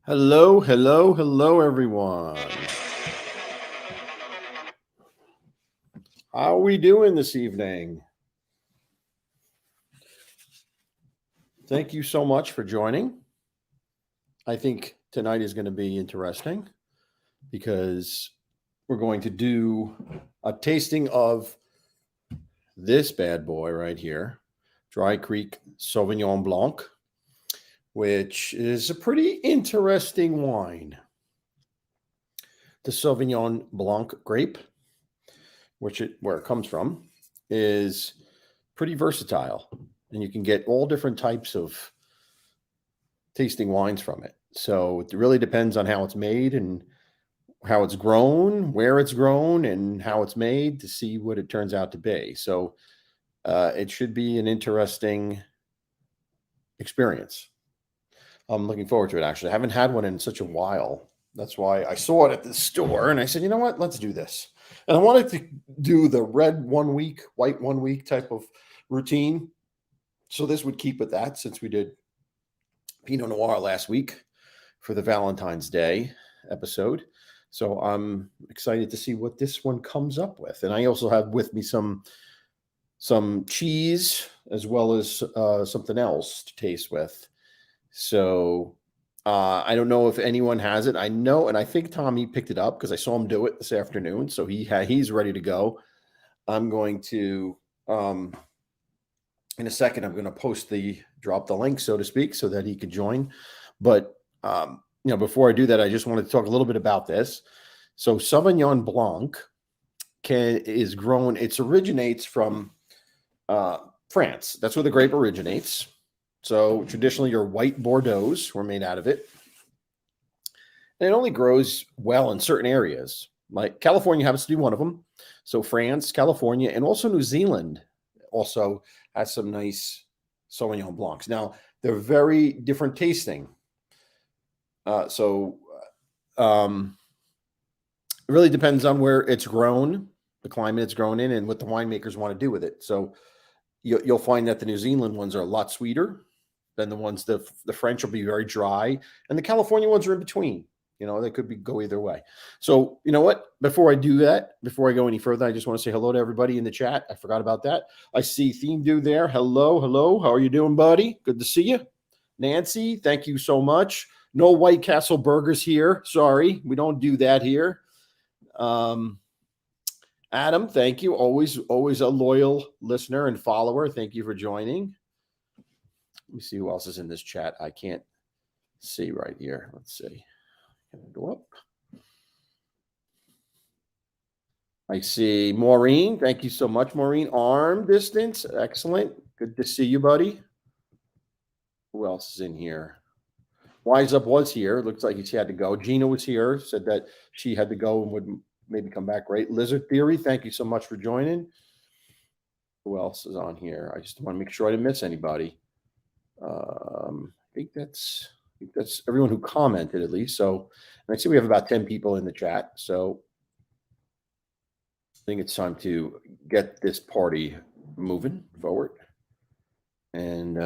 Hello, hello, hello, everyone. How are we doing this evening? Thank you so much for joining. I think tonight is going to be interesting because we're going to do a tasting of this bad boy right here, Dry Creek Sauvignon Blanc, which is a pretty interesting wine. The Sauvignon Blanc grape, where it comes from, is pretty versatile, and you can get all different types of tasting wines from it. So it really depends on how it's made and how it's grown, where it's grown, and how it's made to see what it turns out to be. So it should be an interesting experience. I'm looking forward to it, actually. I haven't had one in such a while. That's why I saw it at the store, and I said, you know what? Let's do this. And I wanted to do the red 1 week, white 1 week type of routine. So this would keep with that, since we did Pinot Noir last week for the Valentine's Day episode. So I'm excited to see what this one comes up with. And I also have with me some cheese as well as something else to taste with. So I don't know if anyone has it. I know, and I think Tommy picked it up because I saw him do it this afternoon. So he's ready to go. I'm going to in a second, I'm going to drop the link, so to speak, so that he could join. But before I do that, I just wanted to talk a little bit about this. So Sauvignon Blanc is grown. It originates from France. That's where the grape originates. So traditionally, your white Bordeaux's were made out of it. And it only grows well in certain areas. Like California happens to be one of them. So France, California, and also New Zealand also has some nice Sauvignon Blancs. Now, they're very different tasting. It really depends on where it's grown, the climate it's grown in, and what the winemakers want to do with it. So you'll find that the New Zealand ones are a lot sweeter than the ones, the French will be very dry, and the California ones are in between. They could go either way. So you know what? Before I do that, before I go any further, I just want to say hello to everybody in the chat. I forgot about that. I see Theme Dude there. Hello, hello. How are you doing, buddy? Good to see you. Nancy, thank you so much. No White Castle burgers here. Sorry, we don't do that here. Adam, thank you. Always a loyal listener and follower. Thank you for joining. Let me see who else is in this chat. I can't see right here. Let's see. Can I go up? I see Maureen. Thank you so much, Maureen. Arm distance. Excellent. Good to see you, buddy. Who else is in here? Wise Up was here. Looks like she had to go. Gina was here. Said that she had to go and would maybe come back. Great. Lizard Theory, thank you so much for joining. Who else is on here? I just want to make sure I didn't miss anybody. I think that's everyone who commented, at least. So, and I see we have about 10 people in the chat. So I think it's time to get this party moving forward. And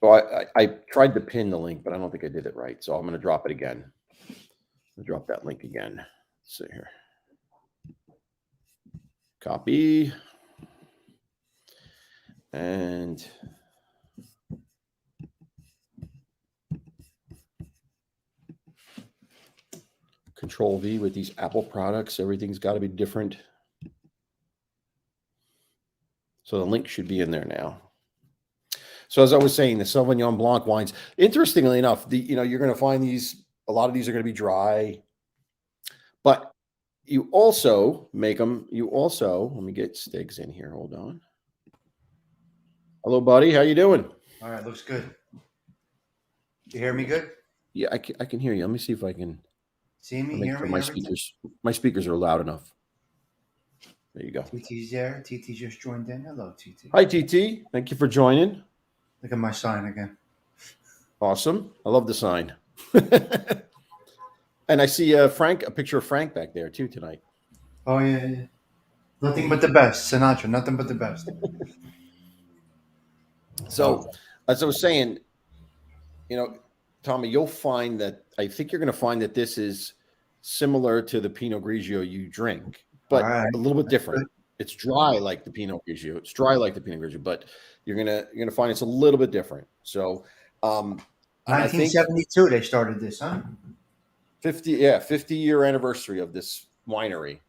so I tried to pin the link, but I don't think I did it right. So I'm going to drop it again. I'll drop that link again. Let's see here. Copy. And Control V with these Apple products. Everything's got to be different. So the link should be in there now. So as I was saying, the Sauvignon Blanc wines, interestingly enough, you're going to find a lot of these are going to be dry, but you also make them, let me get Stiggs in here. Hold on. Hello, buddy. How you doing? All right. Looks good. You hear me good? Yeah, I can hear you. Let me see if I can see me, hear me. My speakers are loud enough. There you go. TT's there. TT just joined in. Hello, TT. Hi, TT. Thank you for joining. Look at my sign again. Awesome. I love the sign. And I see a picture of Frank back there too tonight. Oh, yeah. Nothing but the best. Sinatra, nothing but the best. So, as I was saying, Tommy, you'll find that I think you're going to find that this is similar to the Pinot Grigio you drink, All but right. a little bit That's different. good. It's dry like the Pinot Grigio. It's dry like the Pinot Grigio, but you're gonna find it's a little bit different. So, I think 1972, they started this, huh? 50-year anniversary of this winery,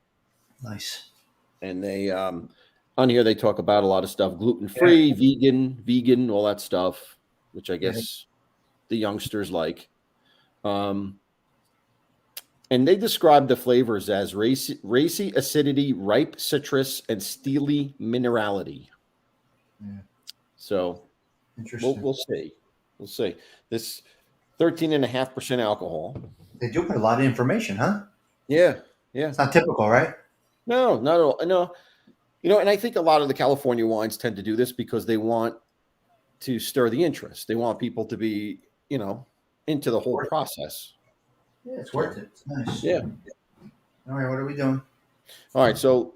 Nice. and they on here they talk about a lot of stuff: gluten-free, vegan, all that stuff, which I guess the youngsters like. And they describe the flavors as racy acidity, ripe citrus, and steely minerality. Yeah. So Interesting. we'll see. We'll see. This 13.5% alcohol. They do put a lot of information, huh? Yeah. It's not typical, right? No, not at all. No. And I think a lot of the California wines tend to do this because they want to stir the interest. They want people to be, into the whole process. Yeah, it's worth it. It's nice. Yeah. All right, what are we doing? All right. So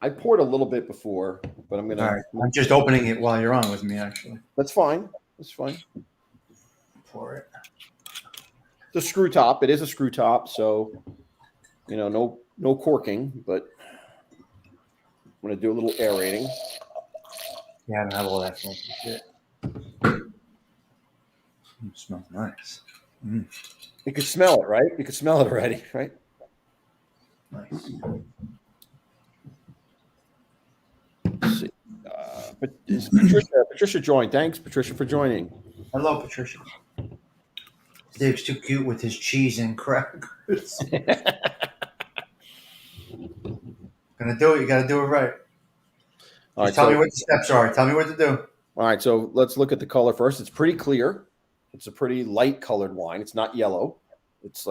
I poured a little bit before, but I'm gonna. All right, I'm just opening it while you're on with me, actually. That's fine. That's fine. Pour it. It's a screw top. It is a screw top, so no corking, but I'm gonna do a little aerating. Yeah, I don't have all that fancy shit. Smells nice. You could smell it, right? You could smell it already, right? Nice. Let's see. But is Patricia joined? Thanks, Patricia, for joining. Hello, Patricia. Dave's too cute with his cheese and crackers. Gonna do it. You gotta do it right. All right, Tell me what the steps are. Tell me what to do. All right, so let's look at the color first. It's pretty clear. It's a pretty light colored wine. It's not yellow. It's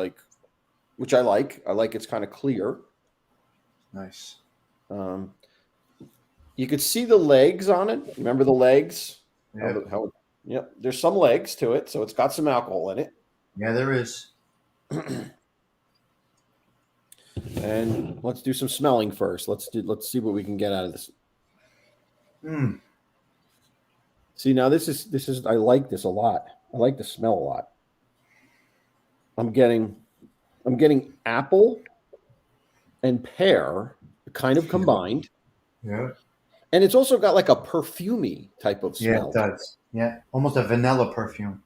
which I like. I like it's kind of clear. Nice. You could see the legs on it. Remember the legs? Yeah. Yep. There's some legs to it, so it's got some alcohol in it. Yeah, there is. And let's do some smelling first. Let's see what we can get out of this. See, now this is I like this a lot. I like the smell a lot. I'm getting apple and pear kind of combined. Yeah. And it's also got like a perfumey type of smell. Yeah, it does. Yeah, almost a vanilla perfume.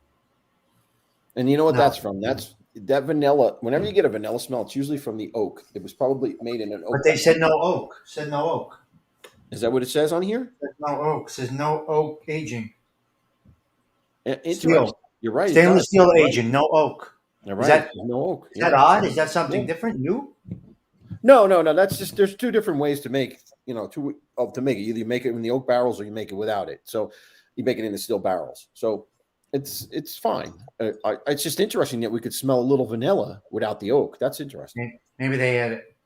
And you know what that's from? That's that vanilla. Whenever you get a vanilla smell, it's usually from the oak. It was probably made in an oak. But they said no oak. Said no oak. Is that what it says on here? Said no oak. Says no oak aging. Steel. You're right. Stainless steel aging. No oak. You're right. No oak. Is that odd? Is that something different? New? No. That's just there's two different ways to make to make it. Either you make it in the oak barrels or you make it without it. So you make it in the steel barrels. So it's fine. It's just interesting that we could smell a little vanilla without the oak. That's interesting. Maybe they had it.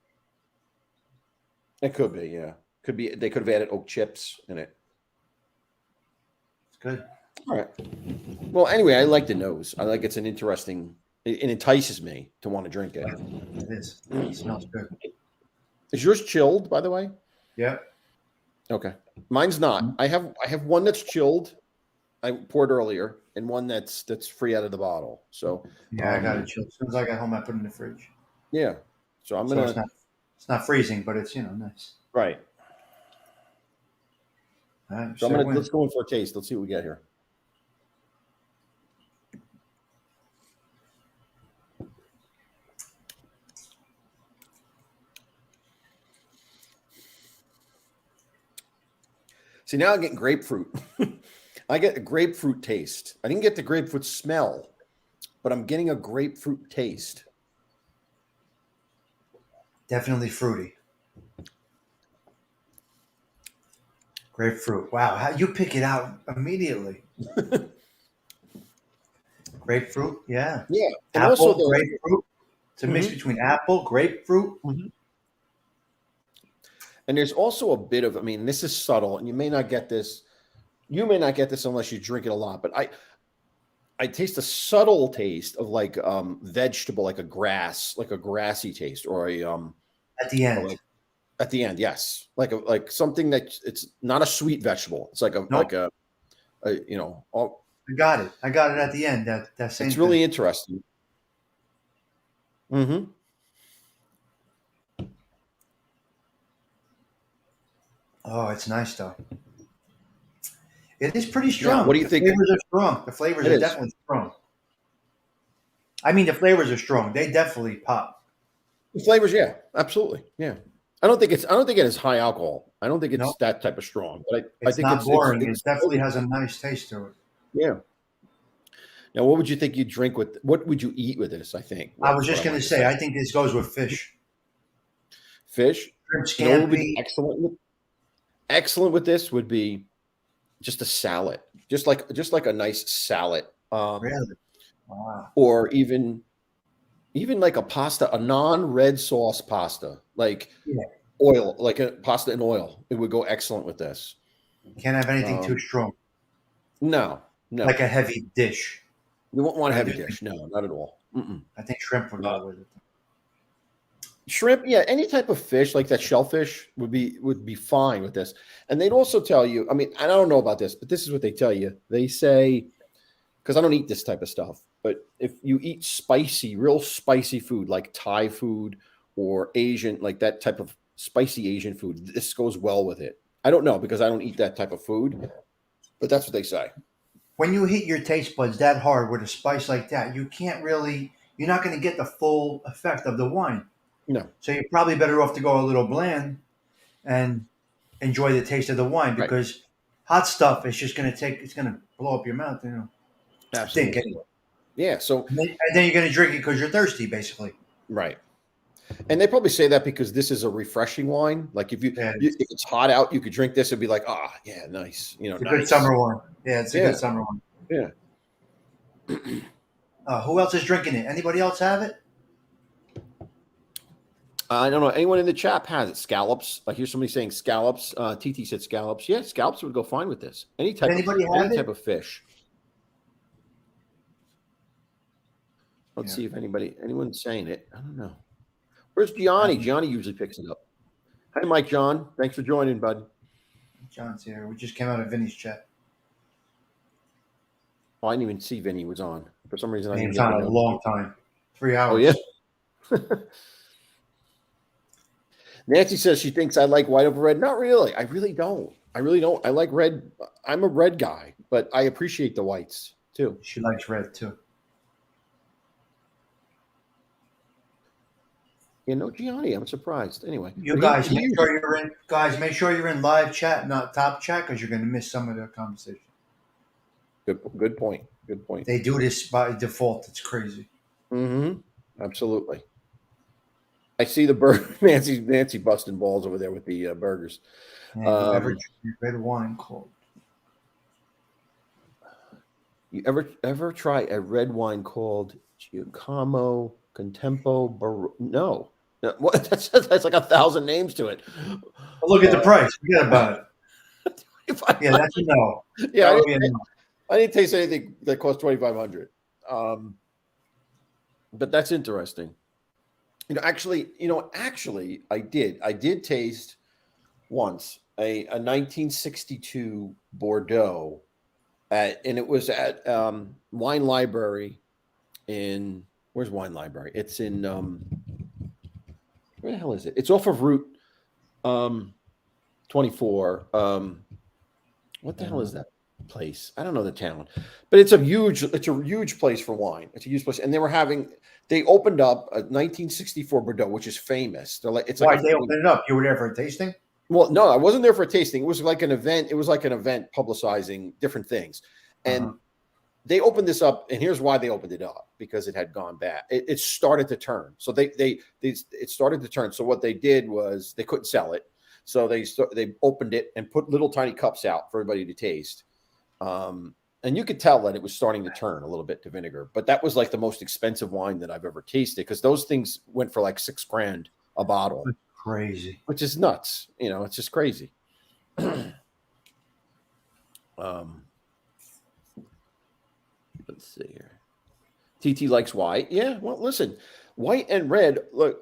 It could be, yeah. Could be. They could have added oak chips in it. It's good. All right. Well, anyway, I like the nose. I like it's an interesting. It entices me to want to drink it. It is. It smells good. Is yours chilled, by the way? Yeah. Okay. Mine's not. I have one that's chilled. I poured earlier, and one that's free out of the bottle. So yeah, I got it chilled. As soon as I got home, I put it in the fridge. Yeah. So I'm gonna. It's not freezing, but it's nice. Right. All right. So let's go in for a taste. Let's see what we get here. See, now I'm getting grapefruit. I get a grapefruit taste. I didn't get the grapefruit smell, but I'm getting a grapefruit taste. Definitely fruity. Grapefruit. Wow. How you pick it out immediately? Grapefruit. Yeah. Yeah. And apple, also grapefruit. It's a mix between apple, grapefruit. Mm-hmm. And there's also a bit of, this is subtle, and you may not get this. You may not get this unless you drink it a lot, but I taste a subtle taste of like vegetable, like a grassy taste, or a at the end. At the end, yes, like something that it's not a sweet vegetable. It's like Nope. I got it. I got it at the end. That It's same thing. really interesting. Mm-hmm. Oh, it's nice though. It is pretty Now, what strong. do you The think? flavors are strong. The flavors It are is. definitely strong. I mean, the flavors are strong. They definitely pop. The flavors, yeah, absolutely, yeah. I don't think it has high alcohol. I don't think No, it's that type of strong, but I it's think not boring. It it's definitely has a nice taste to it. yeah. Now, what would you think you drink with? What would you eat with this? I think I was what I just gonna wanted to say, say. I think this goes with fish. Fish. Shrimp You know what would be scampi. excellent with this would be just a salad, just like a nice salad, Really? Wow. or even like a pasta, a non-red sauce pasta, like Yeah. oil, like a pasta in oil. It would go excellent with this. Can't have anything too Um, strong, no, no, like a heavy dish. you won't want a I heavy do think dish. No, not at all. Mm-mm. I think shrimp would Uh, go with it. Shrimp, yeah, any type of fish like that shellfish would be fine with this. And they'd also tell you, I mean, I don't know about this, but this is what they tell you. They say, because I don't eat this type of stuff, but if you eat spicy, real spicy food like Thai food or Asian, like that type of spicy Asian food, this goes well with it. I don't know because I don't eat that type of food, but that's what they say. When you hit your taste buds that hard with a spice like that, you can't really. You're not going to get the full effect of the wine. No, So you're probably better off to go a little bland and enjoy the taste of the wine right. because hot stuff is just going to take. It's going to blow up your mouth. I think Absolutely. anyway. Yeah. So, And then you're going to drink it because you're thirsty, basically. right. And they probably say that because this is a refreshing wine. Like Yeah, if it's hot out, you could drink this and be like, ah, yeah, nice, it's a good nice. summer one. Yeah, it's a Yeah, good summer one. yeah. Who else is drinking it? Anybody else have it? I don't know. Anyone in the chat has it? Scallops. I hear somebody saying scallops. TT said scallops. Yeah, scallops would go fine with this. Does anybody Any have type it? of fish. Let's Yeah. see if anyone's saying it. I don't know. Where's Gianni? Gianni usually picks it up. Hi, Mike John. Thanks for joining, bud. John's here. We just came out of Vinny's chat. Oh, I didn't even see Vinny was on. For some reason, I And he didn't was get the on a note. long time. 3 Oh, hours. yeah. Nancy says she thinks I like white over red. Not really. I really don't. I really don't. I like red. I'm a red guy, but I appreciate the whites too. She likes red too. You know, Gianni, I'm surprised. Anyway, You but guys, he make usually- sure you're in. Guys, make sure you're in live chat, not top chat, because you're going to miss some of the conversation. good point. Good point. They do this by default. It's crazy. Mm-hmm. Absolutely. I see the burger. Nancy busting balls over there with the burgers. And you ever drink red wine cold? You ever try a red wine called Giacomo Contempo? No. What? That's like 1,000 names to it. Look at the price. Forget about it. Yeah, that's a no. Yeah, That would be a no. I didn't taste anything that cost 2,500. But that's interesting. Actually, I did taste once a 1962 Bordeaux and it was at Wine Library where's Wine Library? It's in where the hell is it? It's off of Route 24. What the hell is that place? I don't know the town, but it's a huge place for wine. It's a huge place, and they opened up a 1964 Bordeaux, which is famous. They're like, Why they opened it up? You were there for a tasting? Well, no, I wasn't there for a tasting. It was like an event. It was like an event publicizing different things, and they opened this up. And here's why they opened it up: because it had gone bad. It started to turn. So it started to turn. So what they did was they couldn't sell it. So they opened it and put little tiny cups out for everybody to taste. And you could tell that it was starting to turn a little bit to vinegar, but that was like the most expensive wine that I've ever tasted because those things went for like $6,000 a bottle. That's crazy. Which is nuts. It's just crazy. Let's see here. TT likes white. Yeah. Well, listen, white and red. Look,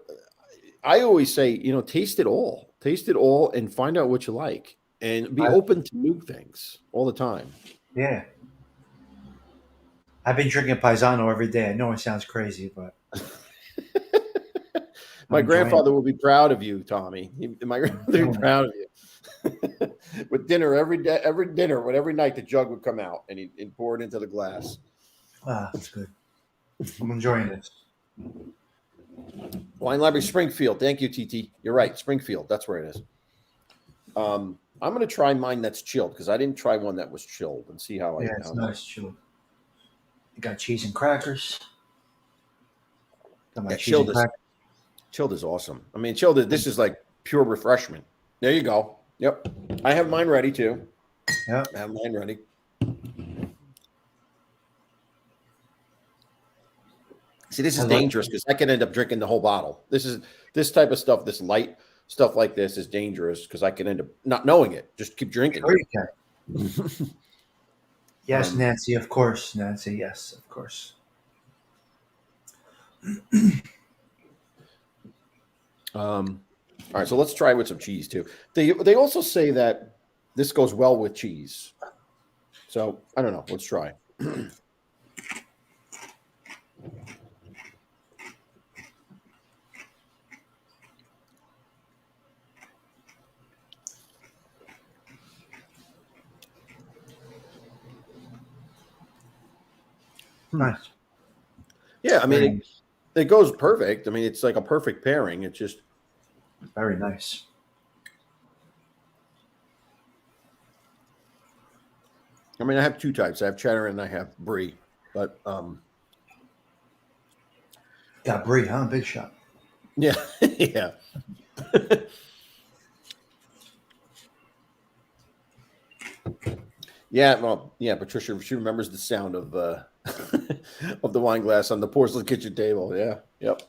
I always say, taste it all. Taste it all and find out what you like, and be open to new things all the time. Yeah. I've been drinking Paisano every day. I know it sounds crazy, but My I'm enjoying grandfather will be proud of you, Tommy. My grandfather will be it. proud of you. With dinner every day, every night, the jug would come out and he'd pour it into the glass. Ah, that's good. I'm enjoying this. Wine Library Springfield. Thank you, TT. You're right. Springfield. That's where it is. I'm going to try mine that's chilled because I didn't try one that was chilled and see how Yeah, I. it's How nice. Chilled. You got cheese and crackers. Got my yeah, cheese and crackers. chilled is awesome. I mean, chilled. This is like pure refreshment. There you go. Yep. I have mine ready too. Yeah. I have mine ready. See, this is dangerous because I can end up drinking the whole bottle. This type of stuff, this light stuff like this is dangerous because I can end up not knowing it. Just keep drinking. Sure you can. Yes, Nancy, of course. Nancy, yes, of course. All right, so let's try with some cheese too. They also say that this goes well with cheese. So I don't know. Let's try. Nice. Yeah, I mean it goes perfect. I mean it's like a perfect pairing. It's just very nice. I mean I have two types. I have cheddar and I have brie, but got brie, huh? Big shot. Yeah, yeah. Yeah, well, yeah, Patricia, she remembers the sound of of the wine glass on the porcelain kitchen table. Yeah, yep.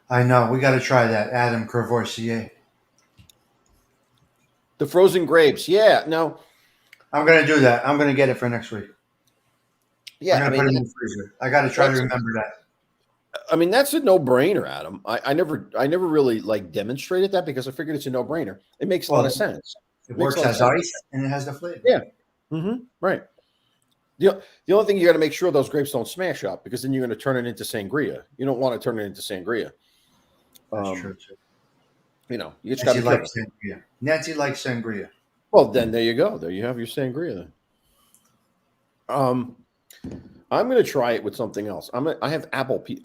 I know. We got to try that, Adam Courvoisier. The frozen grapes. Yeah, no. I'm going to do that. I'm going to get it for next week. Yeah, I'm going to put it in the freezer. I got to try to remember that. I mean, that's a no-brainer, Adam. I never really like demonstrated that because I figured it's a no-brainer. It makes a lot of sense. It works as ice and it has the flavor. Yeah. Right. The only thing you got to make sure those grapes don't smash up because then you're going to turn it into sangria. You don't want to turn it into sangria. That's true too. You know, you just got to be careful. Sangria. Nancy likes sangria. Well, then there you go. There you have your sangria. Then. I'm going to try it with something else. I have apple pieces.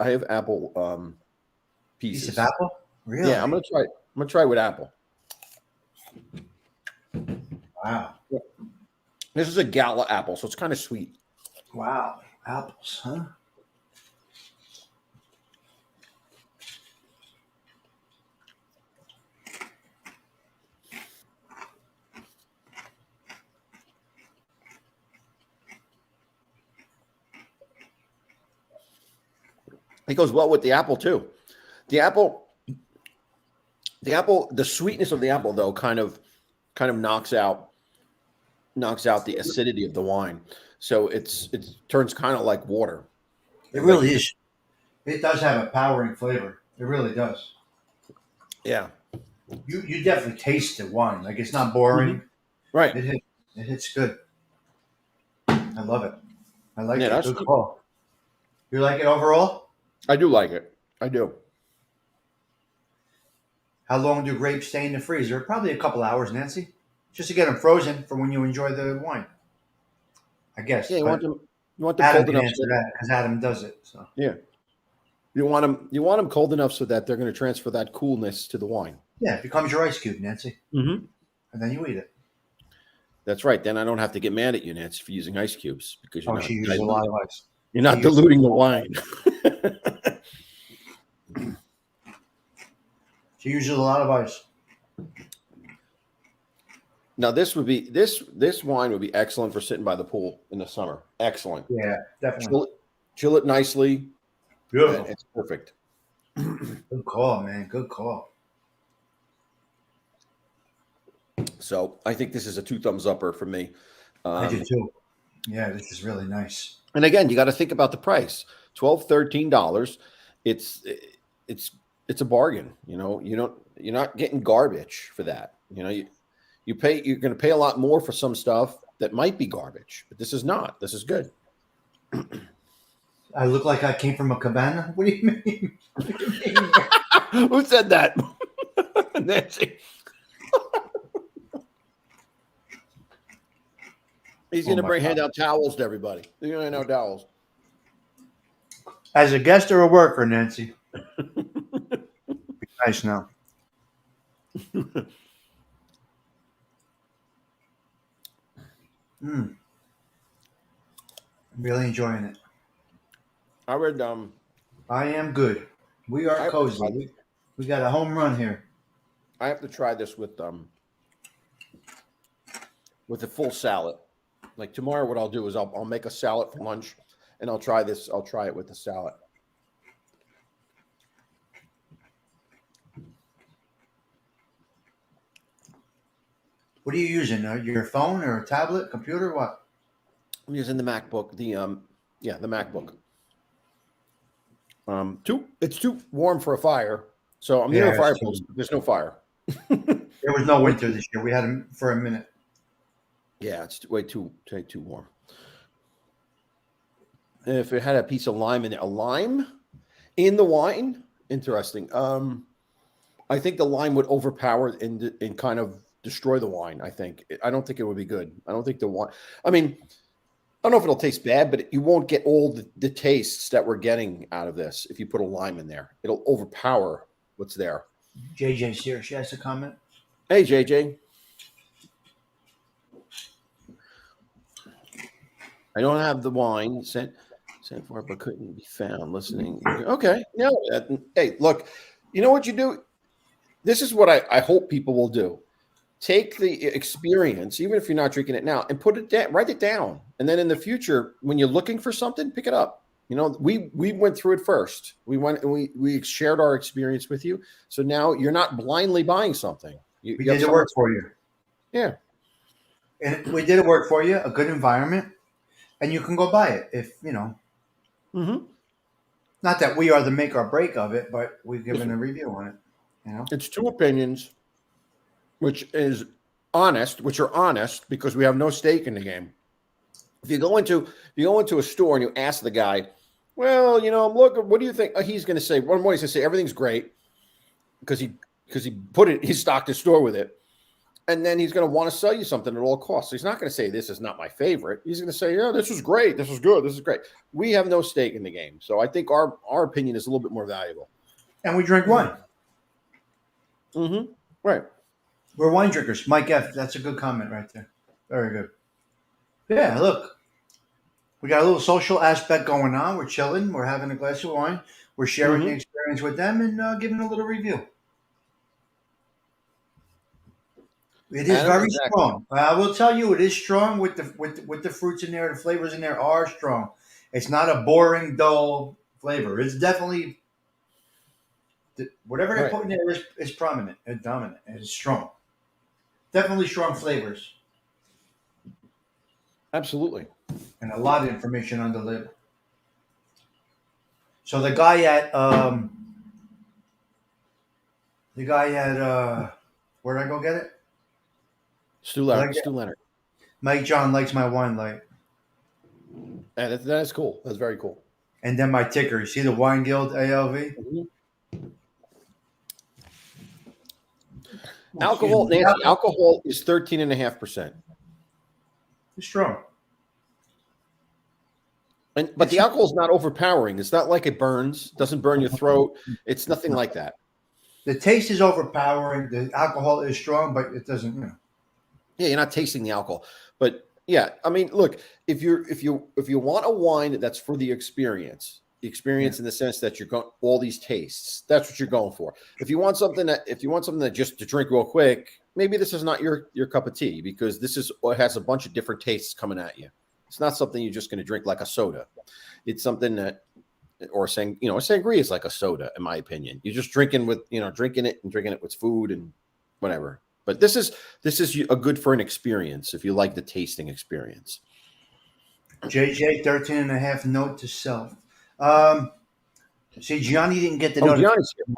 Piece of apple? Really? Yeah, I'm going to try it. I'm going to try it with apple. Wow. Yeah. This is a Gala apple, so it's kind of sweet. Wow. Apples, huh? It goes well with the apple too. The sweetness of the apple though kind of knocks out the acidity of the wine. So it turns kind of like water. It really is. It does have a powering flavor. It really does. Yeah. You definitely taste the wine. Like it's not boring. Right. It hits good. I love it. I like it. Good cool. call. You like it overall? I do like it. I do. How long do grapes stay in the freezer? Probably a couple hours, Nancy. Just to get them frozen for when you enjoy the wine. I guess. Yeah, you want them Adam cold can enough answer that because Adam does it. So yeah, you want them cold enough so that they're going to transfer that coolness to the wine. Yeah, it becomes your ice cube, Nancy. Mm-hmm. And then you eat it. That's right. Then I don't have to get mad at you, Nancy, for using ice cubes because She uses a lot of ice. You're not diluting the wine. She uses a lot of ice. Now this wine would be excellent for sitting by the pool in the summer. Excellent. Yeah, definitely. Chill it nicely. Beautiful. It's perfect. Good call, man. Good call. So I think this is a 2 thumbs upper for me. I do too. Yeah, this is really nice. And again, you got to think about the price. $12, $13. It's it's a bargain. You're not getting garbage for that. You're going to pay a lot more for some stuff that might be garbage, but this is not. This is good. I look like I came from a cabana. What do you mean? What do you mean? Who said that? Nancy. He's going to hand out towels to everybody. He's going to hand out towels. As a guest or a worker, Nancy? Be nice now. I'm really enjoying it. I read. I am good. We are cozy. We got a home run here. I have to try this with a full salad. Like tomorrow, what I'll do is I'll make a salad for lunch, and I'll try this. I'll try it with the salad. What are you using? Your phone or a tablet, computer? What? I'm using the MacBook. The MacBook. It's too warm for a fire, so I'm near a fireplace. There's no fire. There was no winter this year. We had them for a minute. Yeah, it's way too warm. If it had a piece of lime in it, a lime in the wine, interesting. I think the lime would overpower and kind of destroy the wine. I don't think it would be good. I don't think the wine. I mean, I don't know if it'll taste bad, but you won't get all the tastes that we're getting out of this if you put a lime in there. It'll overpower what's there. JJ's here. She has a comment. Hey, JJ. I don't have the wine sent for it, but couldn't be found. Listening. Okay. No. Hey, look. You know what you do? This is what I hope people will do. Take the experience, even if you're not drinking it now, and put it down. Write it down, and then in the future, when you're looking for something, pick it up. We went through it first. We went and we shared our experience with you. So now you're not blindly buying something. We did the work for you. Yeah. And we did it work for you, a good environment, and you can go buy it if, Mm-hmm. Not that we are the make or break of it, but we've given a review on it. It's two opinions, which are honest because we have no stake in the game. If you go into a store and you ask the guy, well, look, what do you think? He's going to say, one more, he's going to say everything's great because he stocked his store with it. And then he's going to want to sell you something at all costs. So he's not going to say, this is not my favorite. He's going to say, yeah, this is great. This is good. This is great. We have no stake in the game. So I think our opinion is a little bit more valuable. And we drink wine. Mm-hmm. Right. We're wine drinkers. Mike F., that's a good comment right there. Very good. Yeah, look. We got a little social aspect going on. We're chilling. We're having a glass of wine. We're sharing the experience with them and giving a little review. It is very strong. I will tell you, it is strong with the fruits in there. The flavors in there are strong. It's not a boring, dull flavor. It's definitely whatever they put in there is prominent and dominant. It's strong. Definitely strong flavors. Absolutely. And a lot of information on the label. So the guy at where'd I go get it? Stu Leonard. Mike John likes my wine light. And that is cool. That's very cool. And then my ticker. You see the TheGuild-ALV? Mm-hmm. Alcohol, Nancy, alcohol is 13.5%. It's strong. But the alcohol is not overpowering. It's not like it burns. Doesn't burn your throat. It's nothing like that. The taste is overpowering. The alcohol is strong, but it doesn't. Yeah, you're not tasting the alcohol. But yeah, I mean, look, if you want a wine that's for the experience in the sense that you're going all these tastes, that's what you're going for. If you want something that just to drink real quick, maybe this is not your cup of tea because it has a bunch of different tastes coming at you. It's not something you're just going to drink like a soda. It's something that, or saying, a sangria is like a soda, in my opinion. You're just drinking it with food and whatever. But this is a good for an experience if you like the tasting experience. JJ 13.5 note to self. See, Gianni didn't get the note. Gianni's here.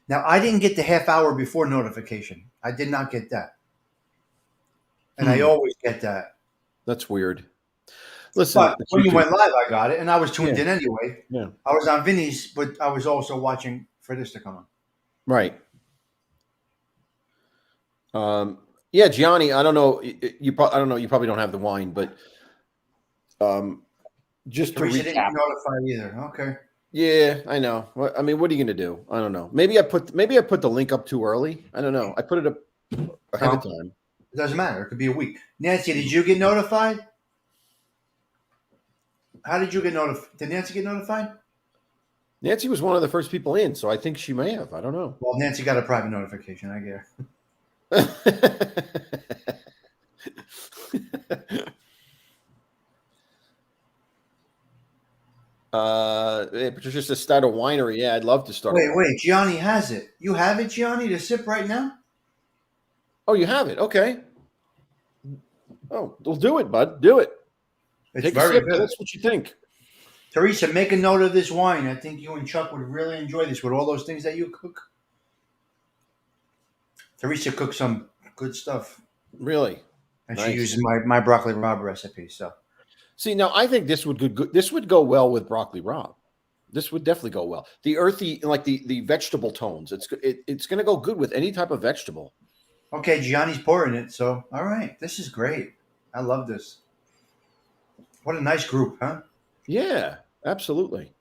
Now, I didn't get the half hour before notification. I did not get that. And I always get that. That's weird. Listen, But when you went live, I got it. And I was tuned yeah, in anyway. yeah, I was on Vinny's, but I was also watching for this to come on. right. Yeah, Gianni, I don't know. I don't know. You probably don't have the wine, but just to Teresa didn't recap. notify either. Okay. Yeah, I know. I mean, what are you going to do? I don't know. Maybe I put the link up too early. I don't know. I put it up ahead of No, time. it doesn't matter. It could be a week. Nancy, did you get notified? How did you get notified? Did Nancy get notified? Nancy was one of the first people in, so I think she may have. I don't know. Well, Nancy got a private notification. I get her. Patricia says start a winery. Yeah, I'd love to start. Wait. Gianni has it. You have it, Gianni, to sip right now? Oh, you have it. Okay. Oh, well, do it, bud. Do it. It's Take a very sip. good. That's what you think. Teresa, make a note of this wine. I think you and Chuck would really enjoy this with all those things that you cook. Teresa cooks some good stuff. Really? And Nice. she uses my broccoli rabe recipe. So See, now I think this would go well with broccoli rabe. This would definitely go well. The earthy, like the vegetable tones. It's going to go good with any type of vegetable. okay, Gianni's pouring it. So all right, this is great. I love this. What a nice group, huh? Yeah, absolutely.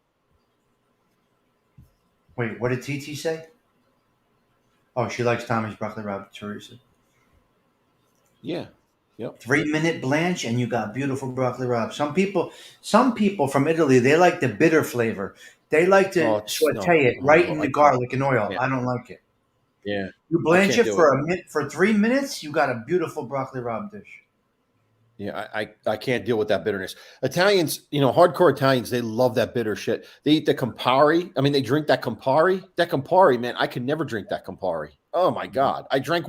Wait, what did TT say? Oh, she likes Tommy's broccoli rabe, Teresa. Yeah. Yep. 3-minute blanch, and you got beautiful broccoli rabe. Some people from Italy, they like the bitter flavor. They like to saute it right in the garlic and oil. Yeah. I don't like it. Yeah. You blanch it for 3 minutes, you got a beautiful broccoli rabe dish. Yeah, I can't deal with that bitterness. Italians, hardcore Italians, they love that bitter shit. They eat the Campari. I mean, they drink that Campari. That Campari, man, I could never drink that Campari. Oh my God. I drank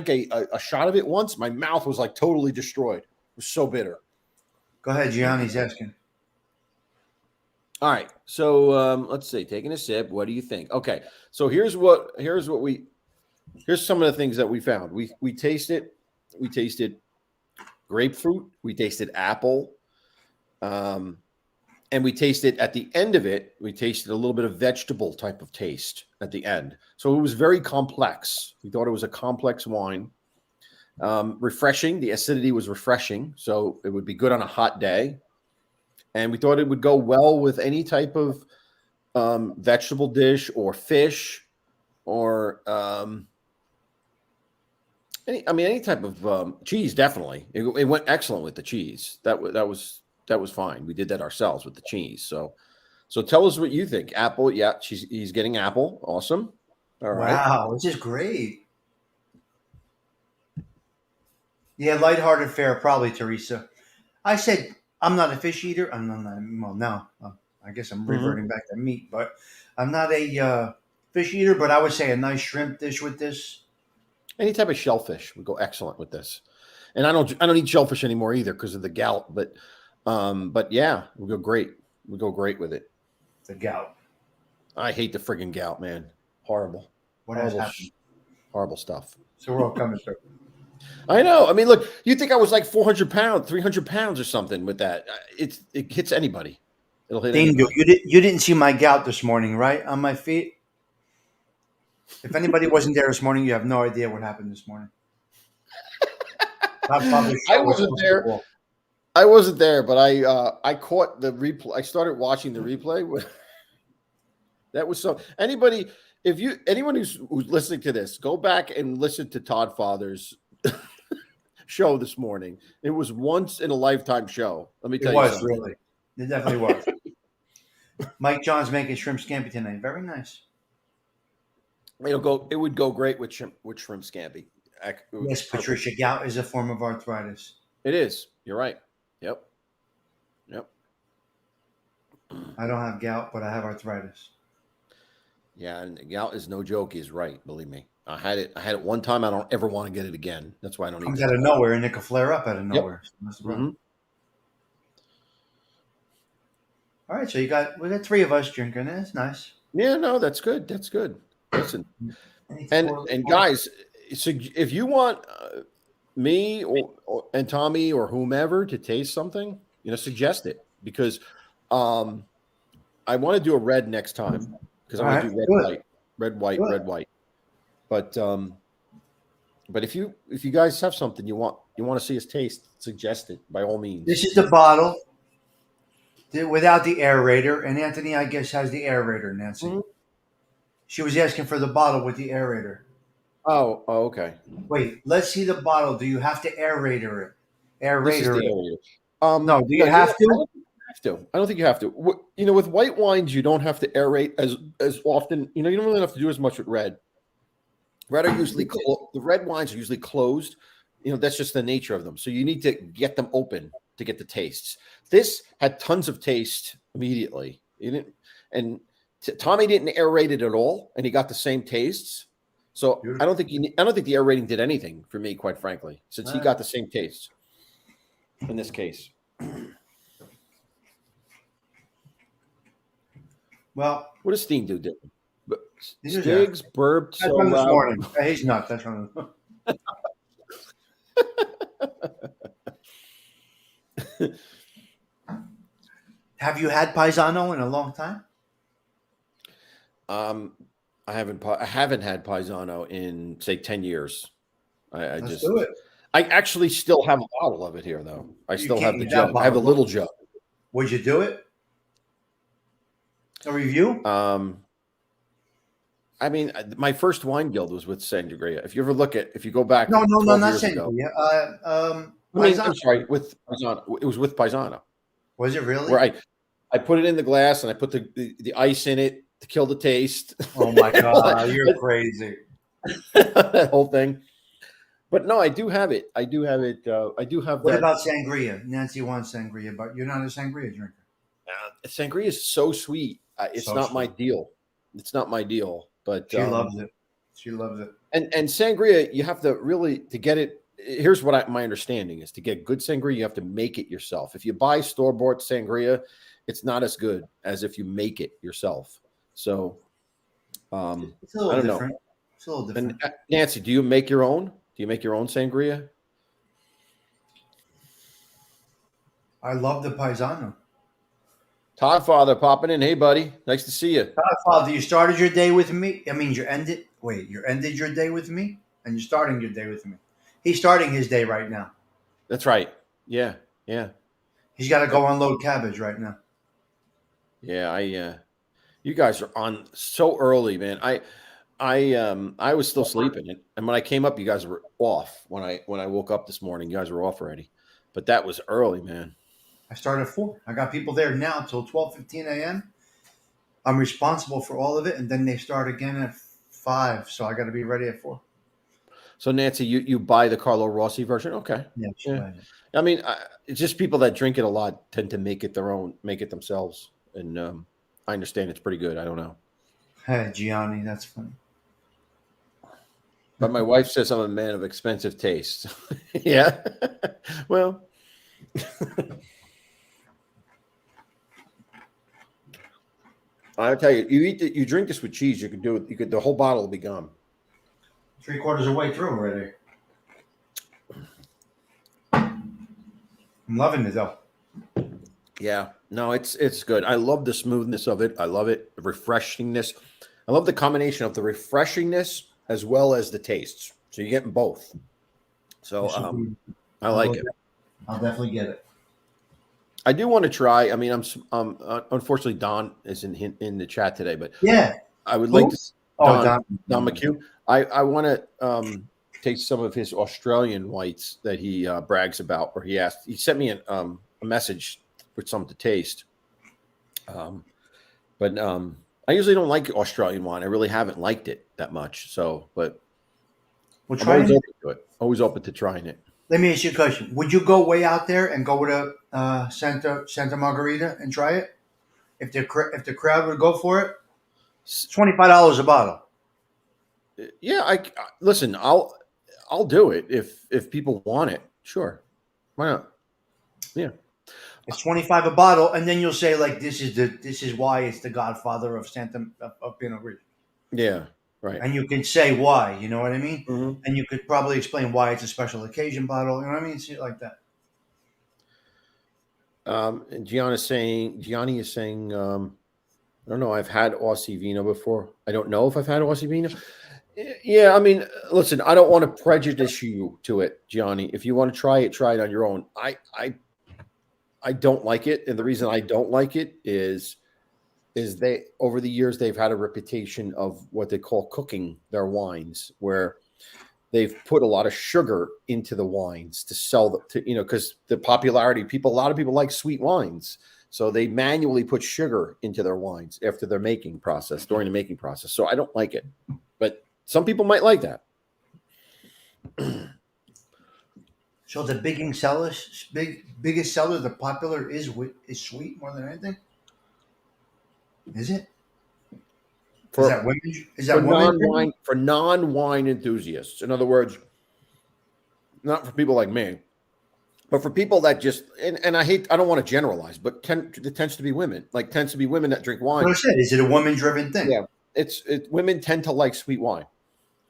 a shot of it once. My mouth was like totally destroyed. It was so bitter. Go ahead, Gianni's asking. All right. So let's see. Taking a sip. What do you think? Okay. So here's some of the things that we found. We tasted grapefruit, we tasted apple, and we tasted at the end of it, we tasted a little bit of vegetable type of taste at the end. So it was very complex. We thought it was a complex wine. Refreshing. The acidity was refreshing, so it would be good on a hot day. And we thought it would go well with any type of vegetable dish or fish or any type of cheese. Definitely, it went excellent with the cheese. That was fine. We did that ourselves with the cheese. So tell us what you think. Apple, yeah, he's getting apple. Awesome. All right. Wow, this is great. Yeah, lighthearted fare, probably, Teresa. I said I'm not a fish eater. I'm not. Well, now I guess I'm reverting back to meat, but I'm not a fish eater. But I would say a nice shrimp dish with this. Any type of shellfish would go excellent with this. And I don't eat shellfish anymore either because of the gout. But yeah, we go great. We go great with it. The gout. I hate the friggin' gout, man. Horrible. What has happened? Horrible stuff. So we're all coming through. I know. I mean, look, you think I was like 400 pounds, 300 pounds or something with that. It hits anybody. It'll hit Dingo, anybody. you didn't see my gout this morning, right? On my feet. If anybody wasn't there this morning, you have no idea what happened this morning. I wasn't there. I wasn't there, but I caught the replay. I started watching the replay. That was so. Anyone who's listening to this, go back and listen to Todd Father's show this morning. It was once in a lifetime show. Let me tell you something. Really. It definitely was. Mike John's making shrimp scampi tonight. Very nice. It would go great with shrimp scampi. Yes, Patricia, gout is a form of arthritis. It is. You're right. Yep. I don't have gout, but I have arthritis. Yeah, and gout is no joke. He's right. Believe me. I had it one time. I don't ever want to get it again. That's why I don't. Comes out of nowhere, and it can flare up out of nowhere. Yep. So that's the problem. All right, so we got 3 of us drinking. That's nice. Yeah, no, that's good. That's good. Listen, I need to and pour- and guys, so if you want me and Tommy or whomever to taste something, suggest it because I want to do a red next time because I All want right, to do red, good, white, red, white, good. red, white. But if you guys have something you want to see us taste, suggest it by all means. This is the bottle without the aerator, and Anthony, I guess, has the aerator. Nancy, Mhm. she was asking for the bottle with the aerator. Oh, okay. Wait, let's see the bottle. Do you have to aerator it? This is Aerator the it. area. No, do No, you have I to? don't think you have to. I don't think you have to. With white wines, you don't have to aerate as often. You don't really have to do as much with red. Red are usually the red wines are usually closed. That's just the nature of them. So you need to get them open to get the tastes. This had tons of taste immediately. You didn't, and Tommy didn't aerate it at all, and he got the same tastes. So I Beautiful. don't think I don't think the aerating did anything for me, quite frankly, since he All right. got the same tastes in this case. Well, What does Steen do different? this is there. Stiggs burped That's so from this loud. morning. He's nuts. That's from. Have you had Paisano in a long time? I haven't had Paisano in say 10 years. Let's do it. I actually still have a bottle of it here though. I You still can't have the use that jug. I have the bottle. little jug. Would you do it? A review? I mean, my first wine guild was with Sangria. If you go back No, 12 not years ago. Sangria. I mean, Paisano. I'm sorry, with Paisano. It was with Paisano. Was it really? Where I put it in the glass and I put the ice in it to kill the taste. Oh my God, you're crazy. That whole thing. But no, I do have it. I do have it. I do have What that. about sangria? Nancy wants sangria, but you're not a sangria drinker. Sangria is so sweet. It's So not my sweet. deal. It's not my deal. But She loves it. She loves it. and sangria, you have to really to get it. Here's what my understanding is: to get good sangria, you have to make it yourself. If you buy store bought sangria, it's not as good as if you make it yourself. So, It's a I little don't different. know. It's a little different. And Nancy, do you make your own? Do you make your own sangria? I love the Paisano. Todd Father popping in. Hey, buddy. Nice to see you. Father, you started your day with me. I mean, you ended. Wait, you ended your day with me, and you're starting your day with me. He's starting his day right now. That's right. Yeah. Yeah. He's got to go unload cabbage right now. Yeah. You guys are on so early, man. I was still sleeping, and when I came up, you guys were off. When I woke up this morning, you guys were off already. But that was early, man. I started at 4. I got people there now till 12:15 a.m. I'm responsible for all of it, and then they start again at 5. So I got to be ready at 4. So Nancy, you buy the Carlo Rossi version? Okay. Yeah, Yeah. I mean, it's just people that drink it a lot tend to make it themselves, and I understand it's pretty good. I don't know, Hey, Gianni, that's funny. but my wife says I'm a man of expensive taste. Yeah. Well. I'll tell you, you drink this with cheese, you could do it. The whole bottle will be gone. 3/4 of the way through already. I'm loving it though. Yeah, no, it's good. I love the smoothness of it. I love it, the refreshingness. I love the combination of the refreshingness as well as the tastes. So you're getting both. So I like it. I'll definitely get it. I do want to try. I mean, unfortunately Don isn't in the chat today, but Yeah. I would like to. Don McHugh. I want to taste some of his Australian whites that he brags about. Where he sent me a message with some to taste. But I usually don't like Australian wine. I really haven't liked it that much. So, but We'll I'm try always it. open to it. Always open to trying it. Let me ask you a question. Would you go way out there and go with a Santa Margarita and try it? If the crowd would go for it, it's $25 a bottle. Yeah, listen. I'll do it if people want it. Sure, why not? Yeah. It's 25 a bottle, and then you'll say like, "This is why it's the Godfather of Pinot Gris." Yeah. Right. And you can say why. You know what I mean? Mhm. And you could probably explain why it's a special occasion bottle. You know what I mean? Shit like that. And Gianni is saying, I don't know. I've had Aussie Vino before. I don't know if I've had Aussie Vino. Yeah, I mean, listen, I don't want to prejudice you to it, Gianni. If you want to try it on your own. I don't like it, and the reason I don't like it is they over the years they've had a reputation of what they call cooking their wines, where they've put a lot of sugar into the wines to sell them to, because the popularity a lot of people like sweet wines. So they manually put sugar into their wines after their making process, during the making process. So I don't like it. But some people might like that. So the biggest seller, the popular is sweet more than anything. Is it? Is For that women? Is for that women? non-wine enthusiasts. In other words, not for people like me, but for people that just and I don't want to generalize, but it tends to be women. Like tends to be women that drink What I wine. said, is it a woman-driven thing? Yeah, women tend to like sweet wine,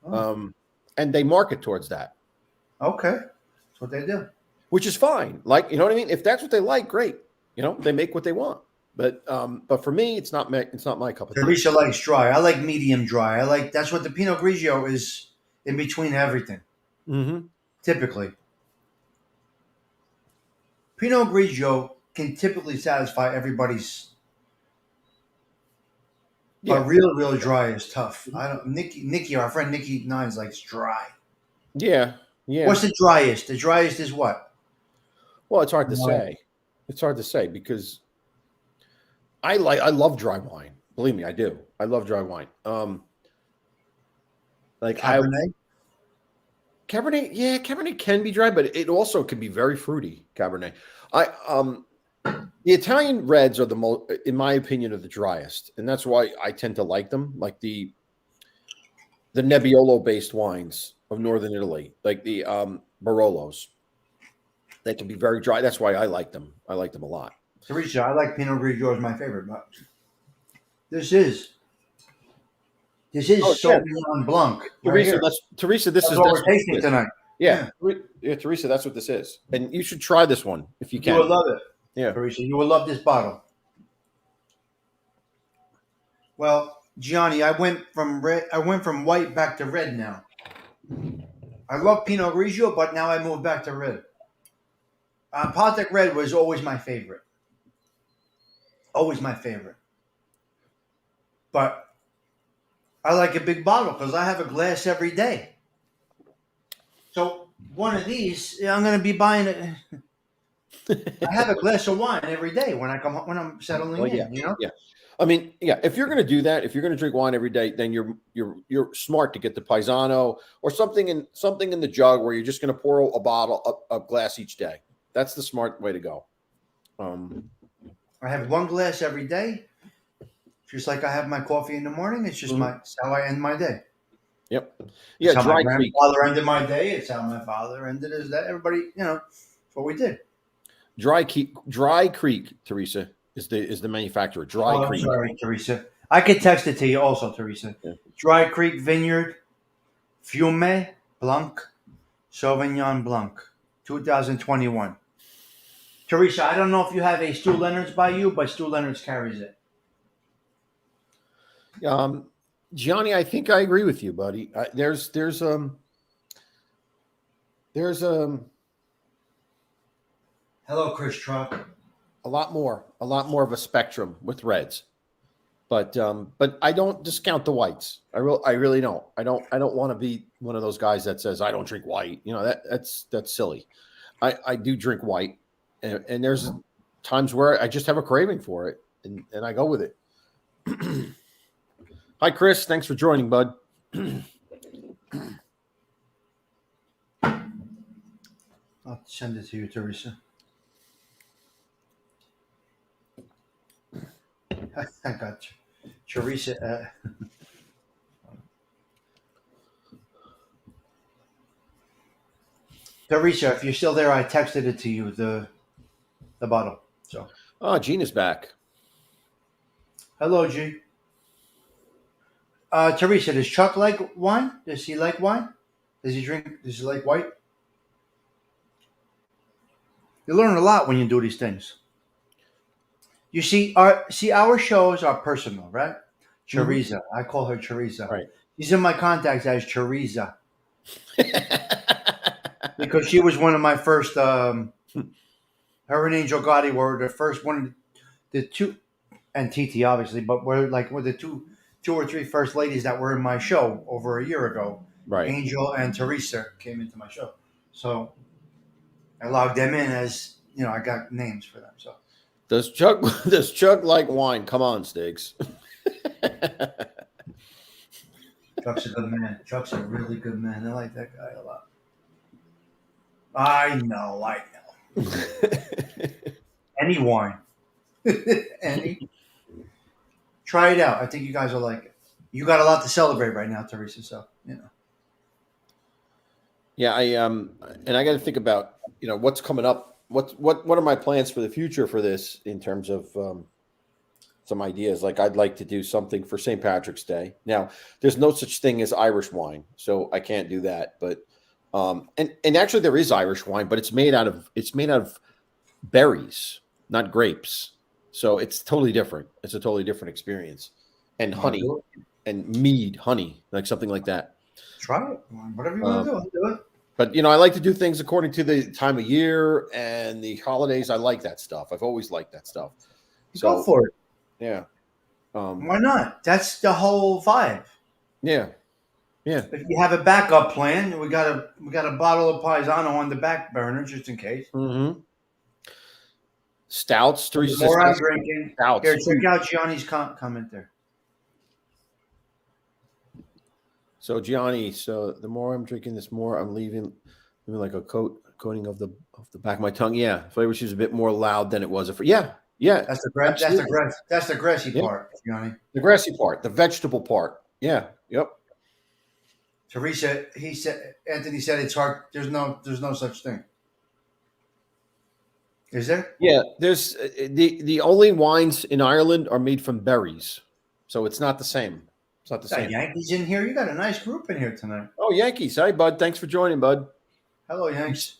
Oh, and they market towards that, okay, that's what they do. which is fine. Like, you know what I mean? If that's what they like, great. They make what they want. But for me, it's not my cup of tea. Teresa likes dry. I like medium dry. That's what the Pinot Grigio is, in between everything. Mm-hmm. Typically, Pinot Grigio can typically satisfy everybody's. Yeah, But real dry is tough. I don't. Nikki, our friend Nikki Nines likes dry. yeah, yeah. What's the driest? The driest is what? Well, it's hard to No. say. It's hard to say because I love dry wine. Believe me, I do. I love dry wine. Like I Cabernet. Cabernet, yeah, Cabernet can be dry, but it also can be very fruity. Cabernet. I The Italian reds are the most, in my opinion, are the driest, and that's why I tend to like them. Like the Nebbiolo based wines of northern Italy, like the Barolos, they can be very dry. That's why I like them. I like them a lot. Teresa, I like Pinot Grigio as my favorite, but this is Oh yeah, Sauvignon Blanc right Teresa. here. Teresa. This That's is what that's we're what tasting this is. tonight. Yeah, Yeah, Yeah, Teresa. That's what this is, and you should try this one if you you would can. love it, Yeah. Teresa. You would love this bottle. Well, Gianni, I went from red. I went from white back to red now. I love Pinot Grigio, but now I moved back to red. Pontic Red was always my favorite. Always my favorite. But I like a big bottle because I have a glass every day. So one of these, I'm going to be buying it. I have a glass of wine every day when when I'm settling Well, yeah, in. You know. yeah. I mean, yeah. If you're going to do that, if you're going to drink wine every day, then you're smart to get the Paisano or something in the jug where you're just going to pour a glass each day. That's the smart way to go. I have one glass every day, just like I have my coffee in the morning. It's just Mhm. it's how I end my day. Yep. It's Yeah. how my Dry Creek. grandfather ended my day. It's how my father ended his day. Everybody, it's what we did. Dry Creek. Teresa is the manufacturer. Dry Oh, I'm Creek. sorry, Teresa. I could text it to you also, Teresa. Yeah. Dry Creek Vineyard, Fume Blanc, Sauvignon Blanc, 2021. Teresa, I don't know if you have a Stu Leonard's by you, but Stu Leonard's carries it. Johnny, I think I agree with you, buddy. There's Hello, Chris Truck. a lot more of a spectrum with reds. But I don't discount the whites. I really don't. I don't want to be one of those guys that says I don't drink white. That's silly. I do drink white, and there's times where I just have a craving for it, and I go with it. Hi, Chris. Thanks for joining, bud. I'll send it to you, Teresa. I got you. Teresa. Teresa, if you're still there, I texted it to you, the bottle. So, Oh, Gina's back. hello, G. Teresa, does Chuck like wine? Does he like wine? Does he drink? Does he like white? You learn a lot when you do these things. You see our shows are personal, right? Mhm. Teresa, I call her Teresa. Right. She's in my contacts as Teresa because she was one of my first. Her and Angel Gotti were the first one, the two, and TT obviously, but we're the two or three first ladies that were in my show over a year ago. Right. Angel and Teresa came into my show, so I logged them in as I got names for them. So Does Chuck does Chuck like wine? Come on, Stiggs. Chuck's a good man. Chuck's a really good man. I like that guy a lot. I know. Any wine, any. Try it out. I think you guys will like it. You got a lot to celebrate right now, Teresa. So Yeah, and I got to think about what's coming up. What are my plans for the future for this in terms of some ideas? Like I'd like to do something for St. Patrick's Day. Now, there's no such thing as Irish wine, so I can't do that. But and actually there is Irish wine, but it's made out of berries, not grapes. So it's totally different. It's a totally different experience. And want to honey do it? and mead, honey, like something like that. Try it. Whatever you want Um, to do, I'll do it. But I like to do things according to the time of year and the holidays. I like that stuff. I've always liked that stuff. Go So for it. yeah, Why not? That's the whole vibe. yeah, yeah. If you have a backup plan, we got a bottle of Paisano on the back burner just in case. hmm Stouts. And the Teresa more I'm says drinking, here, stouts. check out Gianni's comment there. So Gianni, so the more I'm drinking, this more I'm leaving like a coating of the back of my tongue. Yeah, flavor is a bit more loud than it was. Yeah, yeah, That's the grass. absolutely. That's the grassy Yeah, part, Gianni. the grassy part, the vegetable part. Yeah, yep. Teresa, Anthony said it's hard. There's no such thing. Is there? Yeah, there's the only wines in Ireland are made from berries, so it's not the same. It's not the Got same. Yankees in here. You got a nice group in here tonight. Oh, Yankees! Hi, bud. Thanks for joining, bud. Hello, Yanks.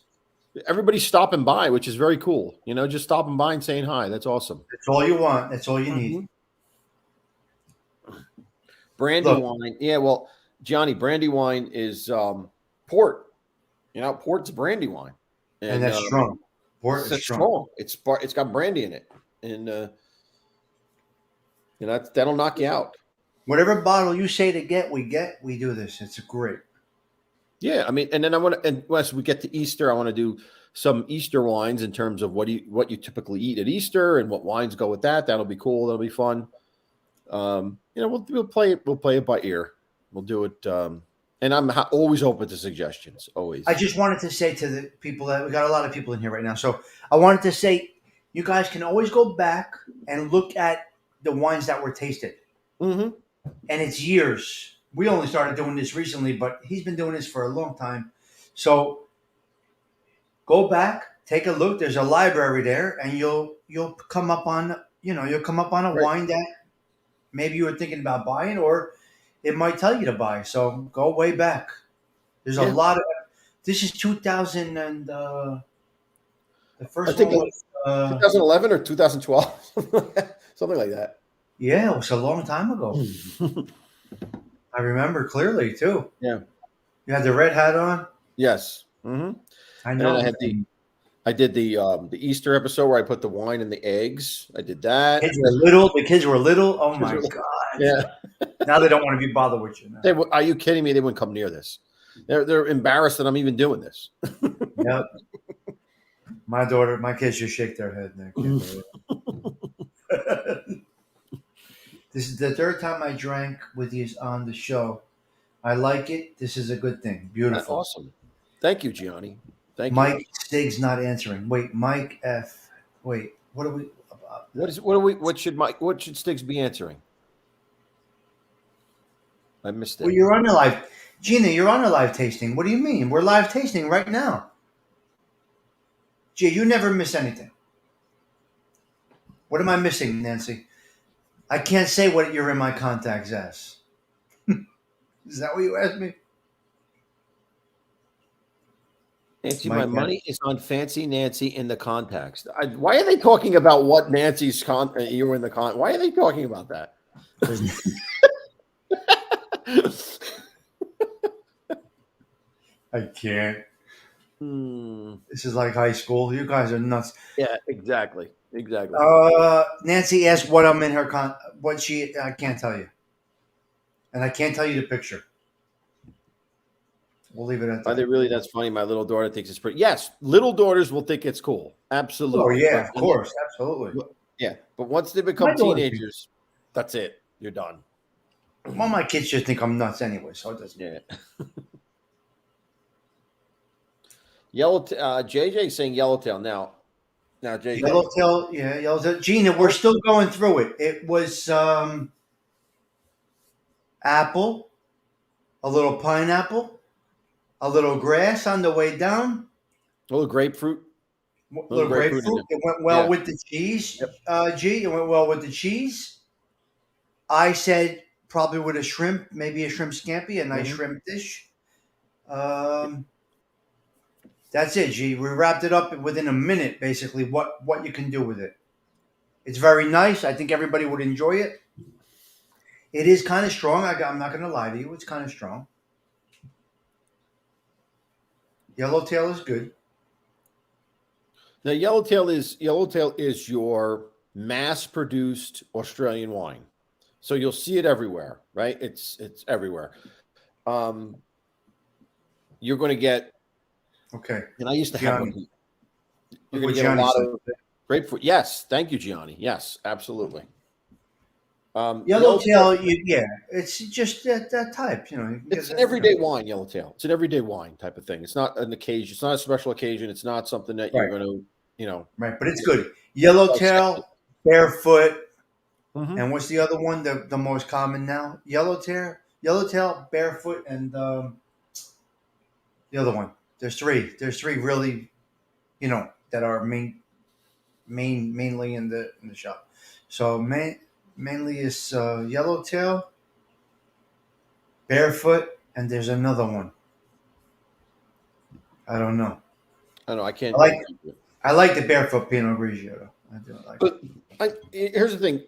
Everybody's stopping by, which is very cool. Just stopping by and saying hi. That's awesome. That's all you want. That's all you need. Mhm. Brandy Look, wine. Yeah, well, Johnny, brandy wine is port. Port's brandy wine, and and that's strong. Port is it's strong. strong. It's got brandy in it, and that'll knock you out. Whatever bottle you say to get, we get. We do this. It's great. Yeah, I mean, and then I want to, and as we get to Easter, I want to do some Easter wines in terms of what you typically eat at Easter and what wines go with that. That'll be cool. That'll be fun. We'll play it by ear. We'll do it. And I'm always open to suggestions. Always. I just wanted to say to the people that we got a lot of people in here right now. So I wanted to say, you guys can always go back and look at the wines that were tasted, Mm-hmm. and it's years. We only started doing this recently, but he's been doing this for a long time. So go back, take a look. There's a library there, and you'll come up on a Right. wine that maybe you were thinking about buying, or it might tell you to buy. So go way back. There's a Yeah. lot of. This is 2000 and the I first think one was 2011 or 2012, something like that. yeah, it was a long time ago. I remember clearly too. Yeah. You had the red hat on. Yes. Mm-hmm. I And then know. I did the Easter episode where I put the wine and the eggs. I did that. Kids were little. The kids were little. Oh my Kids were- god! Yeah. Now they don't want to be bothered with you. Now. Are you kidding me? They wouldn't come near this. They're embarrassed that I'm even doing this. Yep. My kids just shake their head. They can't believe it. This is the third time I drank with you on the show. I like it. This is a good thing. Beautiful. Awesome. Thank you, Gianni. Thank you. Mike Stig's not answering. Wait, Mike F. Wait, what are we about? What should Stiggs be answering? I missed it. Well, you're on a live. Gina, you're on a live tasting. What do you mean? We're live tasting right now. Gee, you never miss anything. What am I missing, Nancy? I can't say what you're in my contacts as. Is that what you asked me? Nancy, Mike, my money is on Fancy Nancy in the context. Why are they talking about what Nancy's you were in the con? Why are they talking about that? I can't. Hmm. This is like high school. You guys are nuts. Yeah, exactly. Exactly. Nancy asked what I'm in her what she. I can't tell you, and I can't tell you the picture. We'll leave it at Are they that. really? That's funny. My little daughter thinks it's pretty. Yes, little daughters will think it's cool. Oh Absolutely. yeah, of course, absolutely. Yeah, but once they My become daughter. teenagers, that's it. You're done. Well, my kids just think I'm nuts anyway, so it doesn't. Yeah. JJ saying yellowtail now JJ. Yellowtail, yeah, yellowtail. Gina, we're still going through it. It was apple, a little pineapple, a little grass on the way down, A little grapefruit. a Little little grapefruit in grapefruit. there. It went well Yeah. with the cheese. G, it went well with the cheese. I said probably with a shrimp, maybe a shrimp scampi, a nice shrimp dish. That's it, G. We wrapped it up within a minute, basically, what you can do with it. It's very nice. I think everybody would enjoy it. It is kind of strong. I'm not going to lie to you. It's kind of strong. Yellowtail is good. Now yellowtail is your mass-produced Australian wine. So you'll see it everywhere, right? It's everywhere. You're going to get, Okay. and I used to have one. You're going to get Gianni a lot said. of grapefruit. Yes, thank you, Gianni. Yes, absolutely. Yellowtail, yeah, it's just that type. You know, you can it's get an that, everyday wine, yellowtail. It's an everyday wine type of thing. It's not an occasion. It's not a special occasion. It's not something that you're Right. going to, Right, but it's good. Yellowtail, barefoot, and what's the other one? The most common now? Yellowtail, barefoot, and the other one. There's three. There's three really, that are mainly in the shop. So mainly is Yellowtail, barefoot, and there's another one. I don't know. I know I can't. I like the barefoot Pinot Grigio. Though. I do like it. But here's the thing.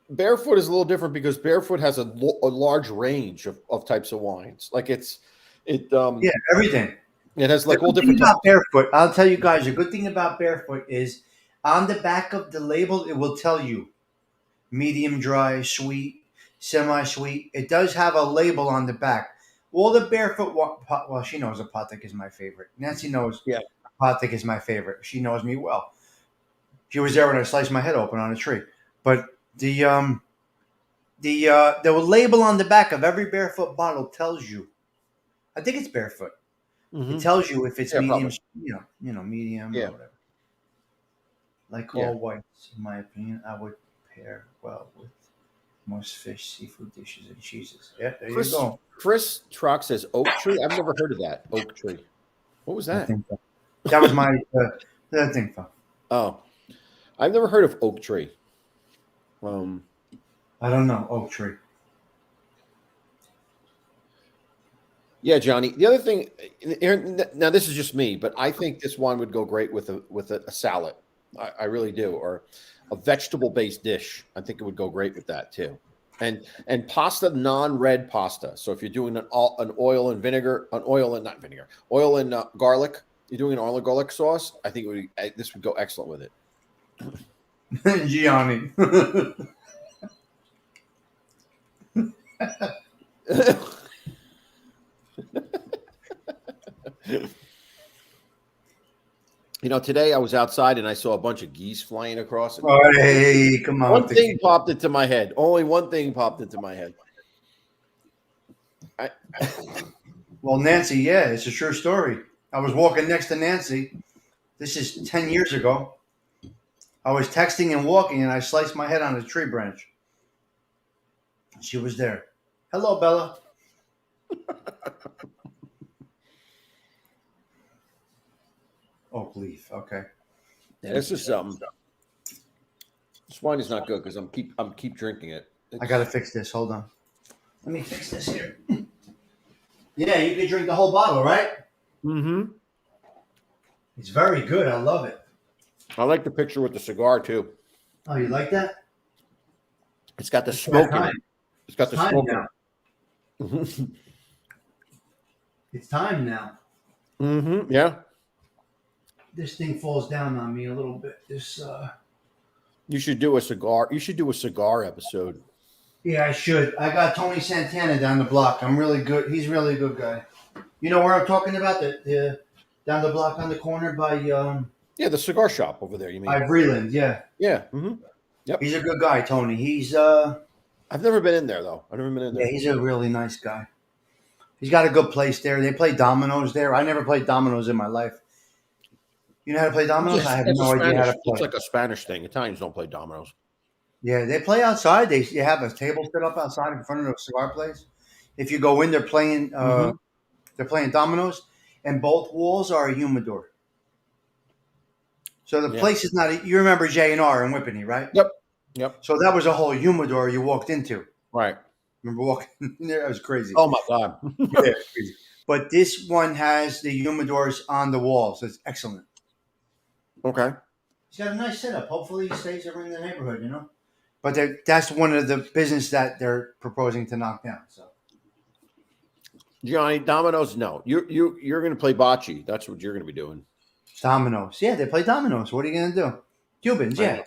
Barefoot is a little different because barefoot has a large range of types of wines. Like Yeah, everything. It has like The all good thing different about types. barefoot, I'll tell you guys, the good thing about barefoot is on the back of the label, it will tell you medium dry, sweet, semi sweet. It does have a label on the back. All the barefoot, well, she knows Apothec is my favorite. Nancy knows Apothec is my favorite. She knows me well. She was there when I sliced my head open on a tree. But the label on the back of every barefoot bottle tells you. I think it's barefoot. It tells you if it's medium, probably. medium or whatever. Like all whites, in my opinion, I would pair well with most fish, seafood dishes, and cheeses. Yeah, there you go. Chris Trock says oak tree. I've never heard of that. Oak tree. What was that? That was my that thing. Oh, I've never heard of oak tree. I don't know oak tree. Yeah, Johnny. The other thing, now this is just me, but I think this wine would go great with a salad. I really do, or a vegetable-based dish. I think it would go great with that too. And pasta, non-red pasta. So if you're doing an oil and vinegar, oil and garlic. You're doing an oil and garlic sauce. I think this would go excellent with it. Gianni. Today I was outside and I saw a bunch of geese flying across. Oh, hey, come on. One thing popped into my head. Only one thing popped into my head. Well, Nancy, yeah, it's a true story. I was walking next to Nancy. This is 10 years ago. I was texting and walking, and I sliced my head on a tree branch. She was there. Hello, Bella. Oak leaf. Okay. Yeah, this is something. This wine is not good because I'm keep drinking it. I gotta fix this. Hold on. Let me fix this here. Yeah, you could drink the whole bottle, right? Mm-hmm. It's very good. I love it. I like the picture with the cigar too. Oh, you like that? It's got the It's that smoke in time. it. It's got It's the time smoke now. in it. It's time now. Mm-hmm. Yeah. This thing falls down on me a little bit. You should do a cigar. You should do a cigar episode. Yeah, I should. I got Tony Santana down the block. I'm really good. He's really a good guy. You know where I'm talking about? The down the block on the corner Yeah, the cigar shop over there. You mean? by Vreeland. Yeah, Yeah. Mm-hmm. Yep. he's a good guy, Tony. I've never been in there though. I've never been in Yeah, there. he's a really nice guy. He's got a good place there. They play dominoes there. I never played dominoes in my life. You know how to play dominoes? I have It's a no idea how Spanish. to It's play. like a Spanish thing. Italians don't play dominoes. Yeah, they play outside. They have a table set up outside in front of the cigar place. If you go in, Mm-hmm. they're playing dominoes, and both walls are a humidor. So the Yeah. place is not. You remember J&R in Whippany, right? Yep. Yep. So that was a whole humidor you walked into. Right. Remember walking in there? That was crazy. Oh my God. Yeah, it was crazy. But this one has the humidors on the walls. It's excellent. Okay. He's got a nice setup. Hopefully, he stays over in the neighborhood. You know. But that's one of the business that they're proposing to knock down. So Johnny, dominoes? No. You're going to play bocce. That's what you're going to be doing. dominoes. Yeah, they play dominoes. What are you gonna do? Cubans. I Yeah. know.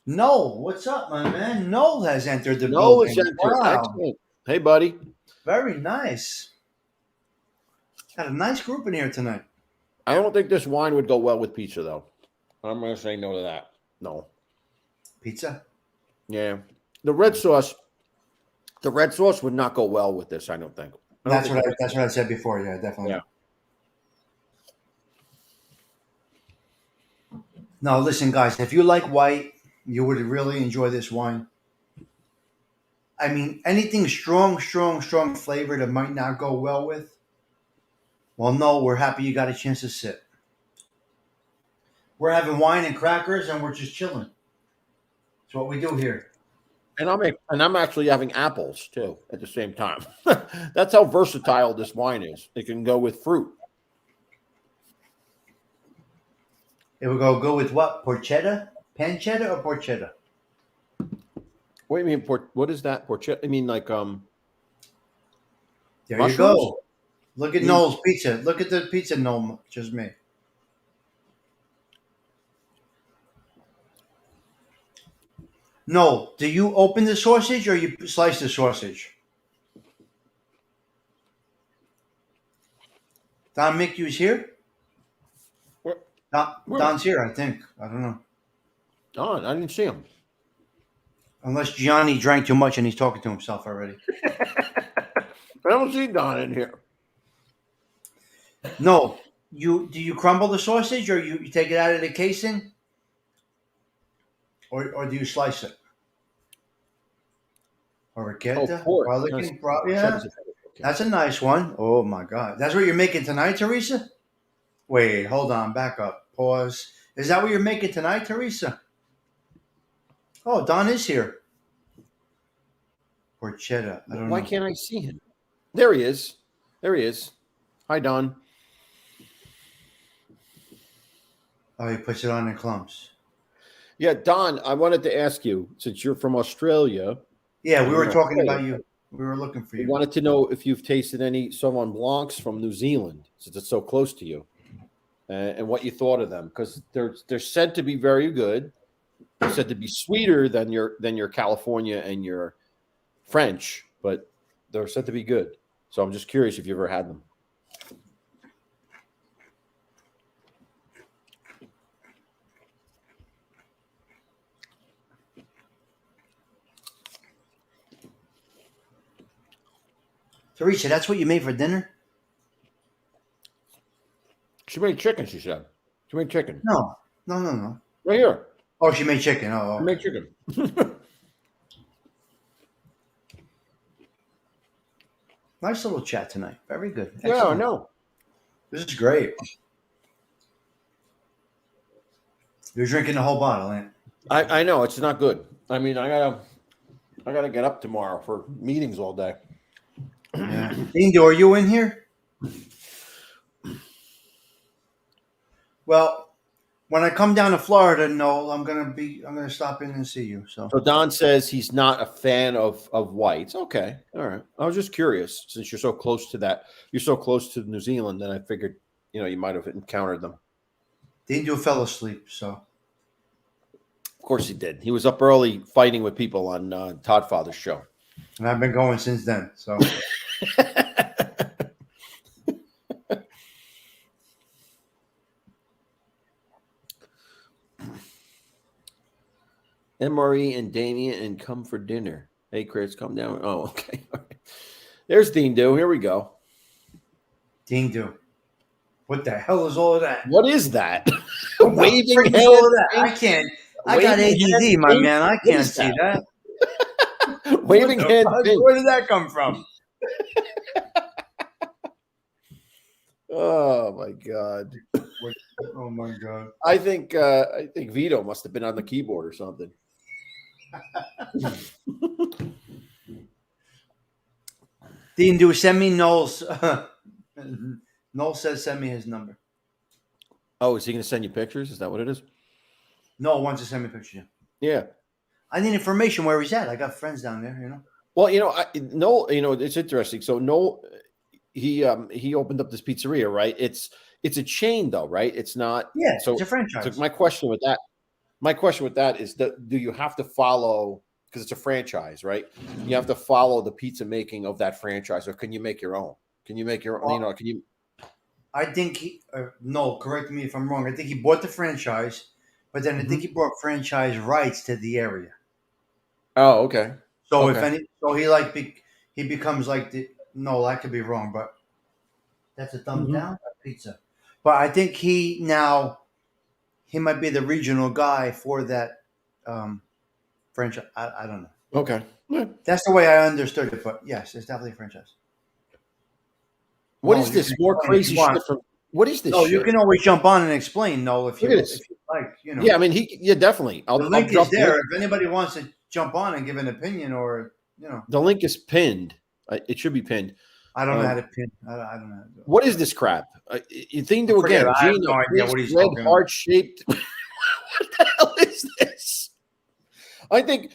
Noel, what's up, my man? Noel has entered the No, building. it's entered. Wow. Excellent. Hey, buddy. Very nice. Got a nice group in here tonight. I don't think this wine would go well with pizza, though. I'm going to say no to that. No. Pizza. Yeah. The red sauce would not go well with this, I don't think. That's what I said before. Yeah, definitely. Yeah. No, listen, guys. If you like white, you would really enjoy this wine. I mean, anything strong flavor that might not go well with. Well, no, we're happy you got a chance to sit. We're having wine and crackers, and we're just chilling. That's what we do here. And I'm actually having apples too at the same time. That's how versatile this wine is. It can go with fruit. It would go with what? Porchetta? Pancetta or porchetta? What do you mean? What is that? Porchetta? I mean, like There mushrooms? you go. Look at Mm. Noel's pizza. Look at the pizza Noel just made. Noel, do you open the sausage or you slice the sausage? Don Mickey's here? Where? Don's here, I think. I don't know. Oh, I didn't see him. Unless Gianni drank too much and he's talking to himself already. I don't see Don in here. No, do you crumble the sausage or you take it out of the casing? Or do you slice it? Orecchietta? pork. Garlic? Yeah. That's a nice one. Oh my God. That's what you're making tonight, Teresa? Wait, hold on. Back up. Pause. Is that what you're making tonight, Teresa? Oh, Don is here. Porchetta. I don't Why know. can't I see him? There he is. There he is. Hi, Don. Oh, he puts it on in clumps. Yeah, Don, I wanted to ask you, since you're from Australia. Yeah, we were Yeah. talking about you. We were looking for We you. wanted to know if you've tasted any Sauvignon Blancs from New Zealand, since it's so close to you, and what you thought of them, because they're said to be very good. They're said to be sweeter than your California and your French, but they're said to be good. So I'm just curious if you ever had them. Teresa, that's what you made for dinner? She made chicken, she said. She made chicken. No. Right here. Oh, she made chicken. Oh, She made chicken. nice little chat tonight. Very good. Yeah, I Excellent. know. This is great. You're drinking the whole bottle, ain't it? I know it's not good. I mean, I gotta get up tomorrow for meetings all day. Yeah. Ingo, are you in here? Well, when I come down to Florida, Noel, I'm gonna stop in and see you. So So Don says he's not a fan of whites. Okay, all right. I was just curious since you're so close to that. You're so close to New Zealand, then I figured you might have encountered them. Ingo fell asleep. So Of course he did. He was up early fighting with people on Todd Father's show. and I've been going since then. So MRE and Damien and come for dinner. Hey, Chris, come down. Oh, okay. All right. There's Dean Do. Here we go. Ingo, what the hell is all of that? What is that? What the Waving frick is hand. all of that? I can't. I got Waving ADD, hand my pink? man. I What can't is see that? that. Waving What the hand. fuck? Pink. Where did that come from? Oh my God. Oh my god. I think Vito must have been on the keyboard or something. Dean, do send me Noel's. Noel says send me his number. Oh, is he going to send you pictures? Is that what it is? Noel wants to send me pictures. Yeah. I need information where he's at. I got friends down there. Well, it's interesting. So Noel, he opened up this pizzeria, right? It's a chain though, right? It's not. Yeah, So it's a franchise. So my question with that is that do you have to follow, because it's a franchise, right? You have to follow the pizza making of that franchise, or can you make your own? Can you make your own? Well, Can you? I think no, correct me if I'm wrong. I think he bought the franchise, but then I think he bought franchise rights to the area. Oh, okay. So Okay. he becomes like no, I could be wrong, but that's a thumbs down that pizza. But I think he might be the regional guy for that franchise. I don't know. Okay. Yeah. That's the way I understood it, but yes, it's definitely a franchise. What No, is you this can more explain if crazy you want. shit from? What is this No, shit? you can always jump on and explain. No, if Look you at this. like, Yeah, I mean, definitely. the link is there. If anybody wants to jump on and give an opinion, or The link is pinned. It should be pinned. I don't know how to pin. I don't know how to do it. What is this crap? You think to Forget again? it. I have Gina, no idea what he's red talking about. heart shaped. What the hell is this? I think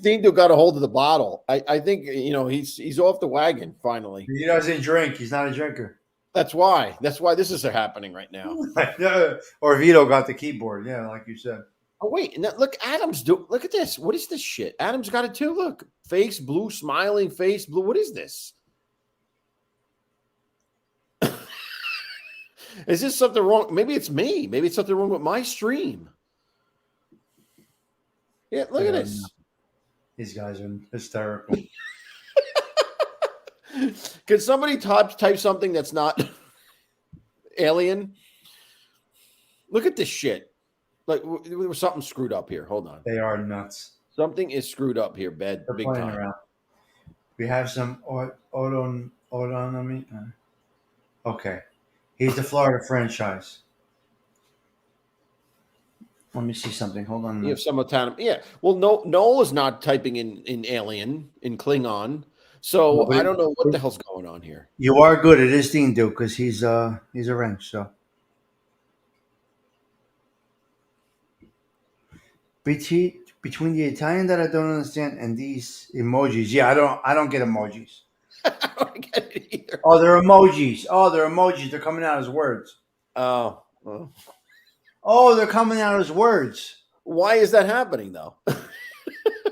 Dingo got a hold of the bottle. I think he's off the wagon finally. He doesn't drink. He's not a drinker. That's why this is happening right now. Or Vito got the keyboard. Yeah, like you said. Oh wait, and look, Adam's look at this. What is this shit? Adam's got it too. Look, face blue, smiling face blue. What is this? Is this something wrong? Maybe it's me. Maybe it's something wrong with my stream. Yeah, look at this. These guys are hysterical. Can somebody type something that's not alien? Look at this shit. Like there was something screwed up here. Hold on. They are nuts. Something is screwed up here, big time. Around. We have some autonomy. Okay. He's the Florida franchise. Let me see something. Hold on. You have some autonomy. Yeah. Well, Noel is not typing in alien, in Klingon. So I don't know what the hell's going on here. You are good. It is Dean Duke because he's a wrench. So between the Italian that I don't understand and these emojis, yeah, I don't get emojis. I don't get it either. Oh, they're emojis. They're coming out as words. Oh, they're coming out as words. Why is that happening though?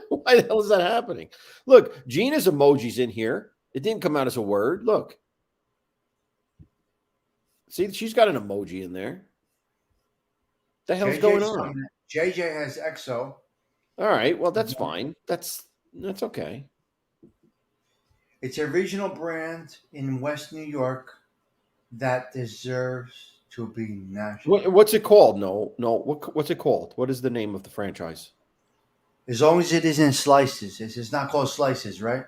Why the hell is that happening? Look, Gina's emoji's in here. It didn't come out as a word. Look. See, she's got an emoji in there. The hell's going on? JJ has EXO. All right. Well, that's fine. That's okay. It's a regional brand in West New York that deserves to be national. What's it called? No. What's it called? What is the name of the franchise? As long as it is in slices. It's not called Slices, right?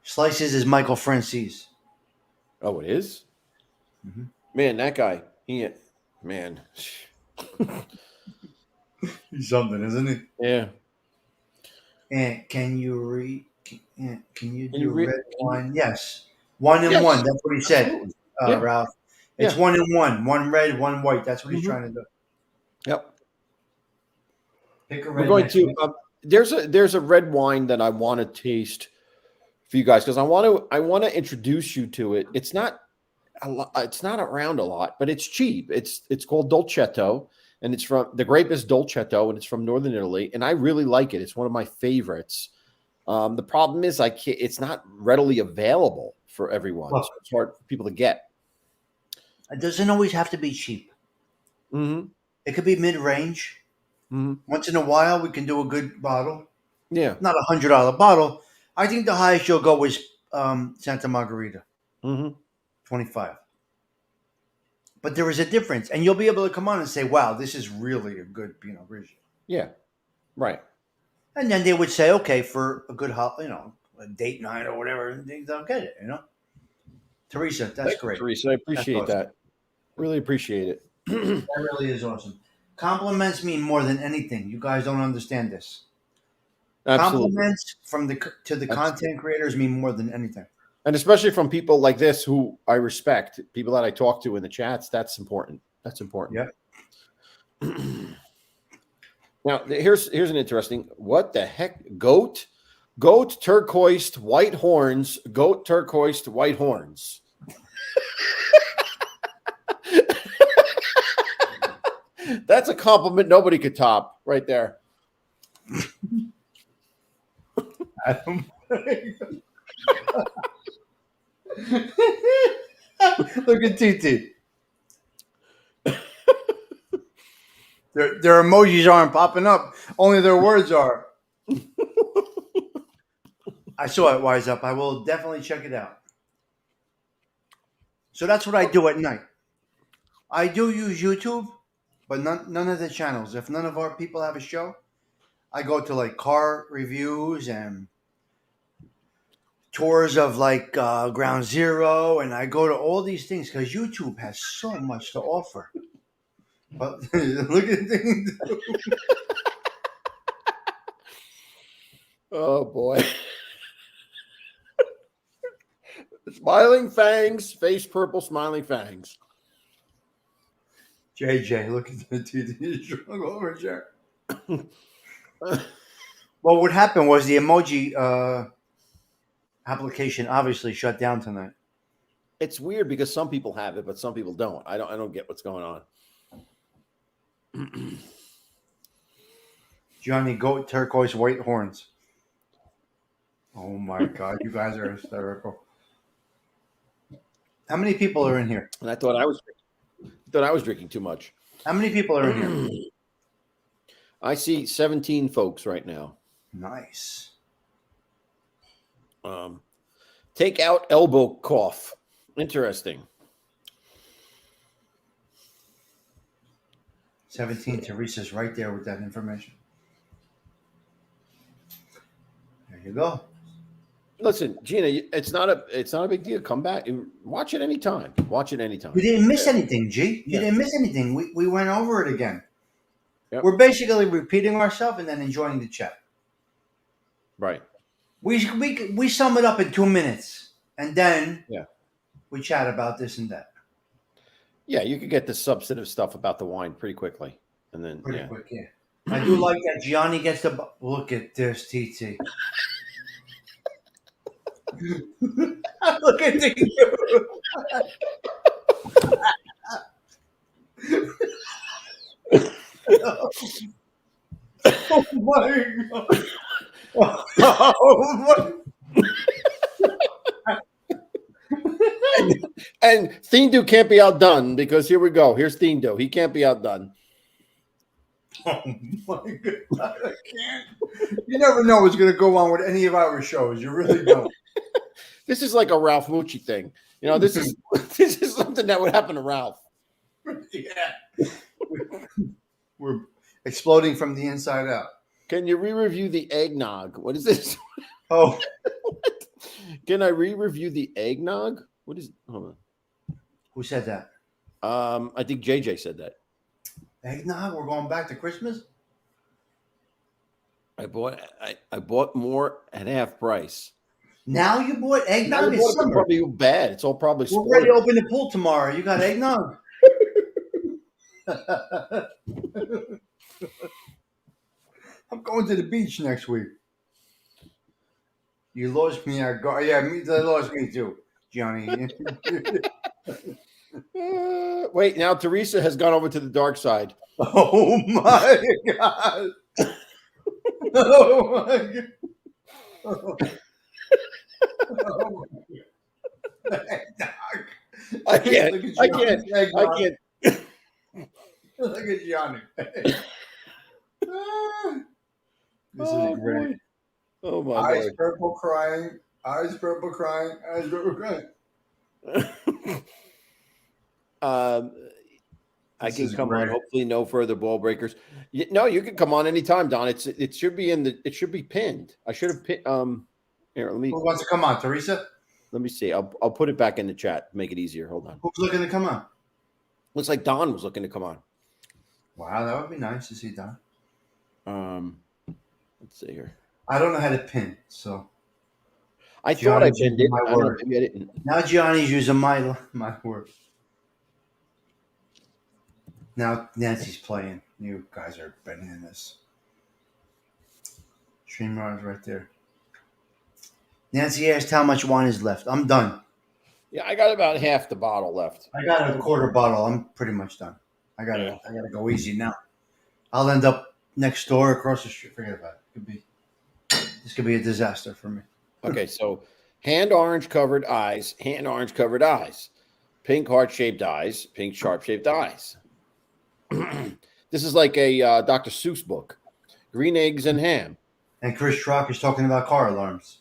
Slices is Michael Francis. Oh, it is? Mm-hmm. Man, that guy. Man. He's something, isn't he? Yeah. And can you Can you Can you do read? red wine? Yes. 1 and 1. Yes, That's what he said, absolutely. Yeah, Ralph. It's yeah. 1 and 1. One red, one white. That's what he's Hmm. trying to do. Yep. Pick a We're red going next to. week. There's a red wine that I want to taste for you guys because I want to introduce you to it. It's not a lot. It's not around a lot, but it's cheap. It's called Dolcetto, and it's from the grape is Dolcetto, and it's from Northern Italy, and I really like it. It's one of my favorites. The problem is it's not readily available for everyone, Look, so it's hard for people to get. it doesn't always have to be cheap. Hmm. It could be mid-range. Hmm. Once in a while, we can do a good bottle. Yeah. Not $100 bottle. I think the highest you'll go is Santa Margarita, Hmm. 25. But there is a difference, and you'll be able to come on and say, "Wow, this is really a good Pinot Grigio." Yeah. Right. And then they would say, "Okay, for a good, a date night or whatever, they'll get it." Teresa, that's Thank you, great. Teresa. I That's appreciate awesome. that. Really appreciate it. That really is awesome. Compliments mean more than anything. You guys don't understand this. Absolutely. Compliments to the Absolutely. content creators mean more than anything. And especially from people like this who I respect, people that I talk to in the chats, that's important. That's important. Yeah. Now, here's an interesting. What the heck? Goat turquoise white horns. Goat turquoise white horns. That's a compliment nobody could top right there. Adam. Look at TT. Their emojis aren't popping up. Only their words are. I saw it, Wise Up. I will definitely check it out. So that's what I do at night. I do use YouTube, but none of the channels. If none of our people have a show, I go to like car reviews and tours of like Ground Zero, and I go to all these things because YouTube has so much to offer. But look at things. Oh boy. Smiling fangs, face purple, smiling fangs. JJ, look at the TT struggle over there. Well, what happened was the emoji application obviously shut down tonight. It's weird because some people have it, but some people don't. I don't get what's going on. Johnny Goat turquoise white horns. Oh my God, you guys are hysterical. How many people are in here? And I thought I was drinking too much. How many people are in here? I see 17 folks right now. Nice. Take out elbow cough. Interesting. 17. Teresa's right there with that information. There you go. Listen, Gina, it's not a big deal. Come back and watch it anytime. Watch it anytime. You didn't miss anything, G. You Yeah. didn't miss anything. We went over it again. Yep. We're basically repeating ourselves and then enjoying the chat. Right. We sum it up in 2 minutes, and then Yeah. we chat about this and that. Yeah, you could get the substantive stuff about the wine pretty quickly. And then Pretty quick, yeah. I do like that Gianni gets the... Look at this, TT. Look at TT. Oh my God. Oh and Thindu can't be outdone because here we go. Here's Thindu. He can't be outdone. my God, I can't. You never know what's going to go on with any of our shows. You really don't. This is like a Ralph Mucci thing. You know, this is something that would happen to Ralph. Yeah. We're exploding from the inside out. Can you re-review the eggnog? What is this? Oh, Can I re-review the eggnog? What is? Hold who said that? on. I think JJ said that. Eggnog? We're going back to Christmas? I bought more at half price. Now you bought I eggnog? bought It's it, but summer. probably bad. It's all probably We're ready to spoiled. open the pool tomorrow. You got eggnog? I'm going to the beach next week. You lost me at yeah, they lost me too, Johnny. Wait, now Teresa has gone over to the dark side. Oh my god! Oh my god! Oh my god! I can't. Look at I Johnny. can't. I can't. Look at Johnny. This is Oh great. boy. Oh my Eyes lord. purple crying. Eyes purple crying. Eyes purple crying. um, I This can is come on. great. Hopefully, no further ball breakers. No, you can come on anytime, Don. It should be in the. It should be pinned. I should have pinned. Here, Who wants to come on? Teresa? let me see. I'll put it back in the chat. Make it easier. Hold on. Who's looking to come on? Looks like Don was looking to come on. Wow, that would be nice to see Don. Let's see here. I don't know how to pin, so I thought I Johnny's pinned using it. my I don't know. word. Maybe I didn't. Now Johnny's using my word. Now Nancy's playing. You guys are bananas. Streamyard's right there. Nancy asked how much wine is left. I'm done. Yeah, I got about half the bottle left. I got a quarter bottle. I'm pretty much done. I gotta go easy now. I'll end up next door across the street. Forget about it. This could be a disaster for me. Okay, so hand orange covered eyes, pink heart shaped eyes, pink sharp shaped eyes. This is like a Dr. Seuss book. Green eggs and ham. And Chris Rock is talking about car alarms.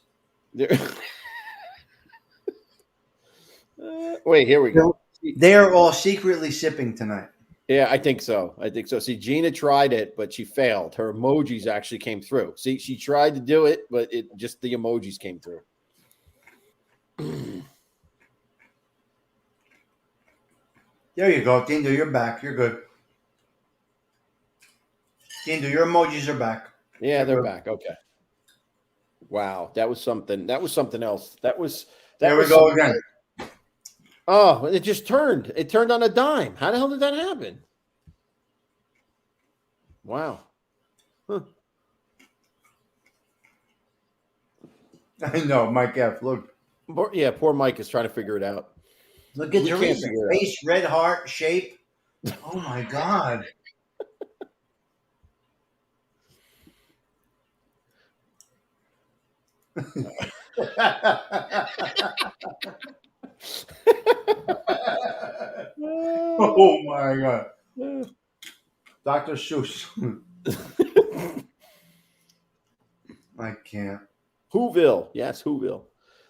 Wait, here we go. They are all secretly sipping tonight. Yeah, I think so. See, Gina tried it, but she failed. Her emojis actually came through. See, she tried to do it, but the emojis came through. There you go, Dindo. You're back. You're good. Dindo, your emojis are back. Yeah, they're back. Okay. Wow, that was something. That was something else. There we go again. Oh, it just turned. It turned on a dime. How the hell did that happen? Wow. Huh. I know, Mike F. Look. Poor Mike is trying to figure it out. Look at Teresa. Face, red heart, shape. Oh my God. Oh my God. Dr. Seuss. I can't. Whoville. Yes, Whoville.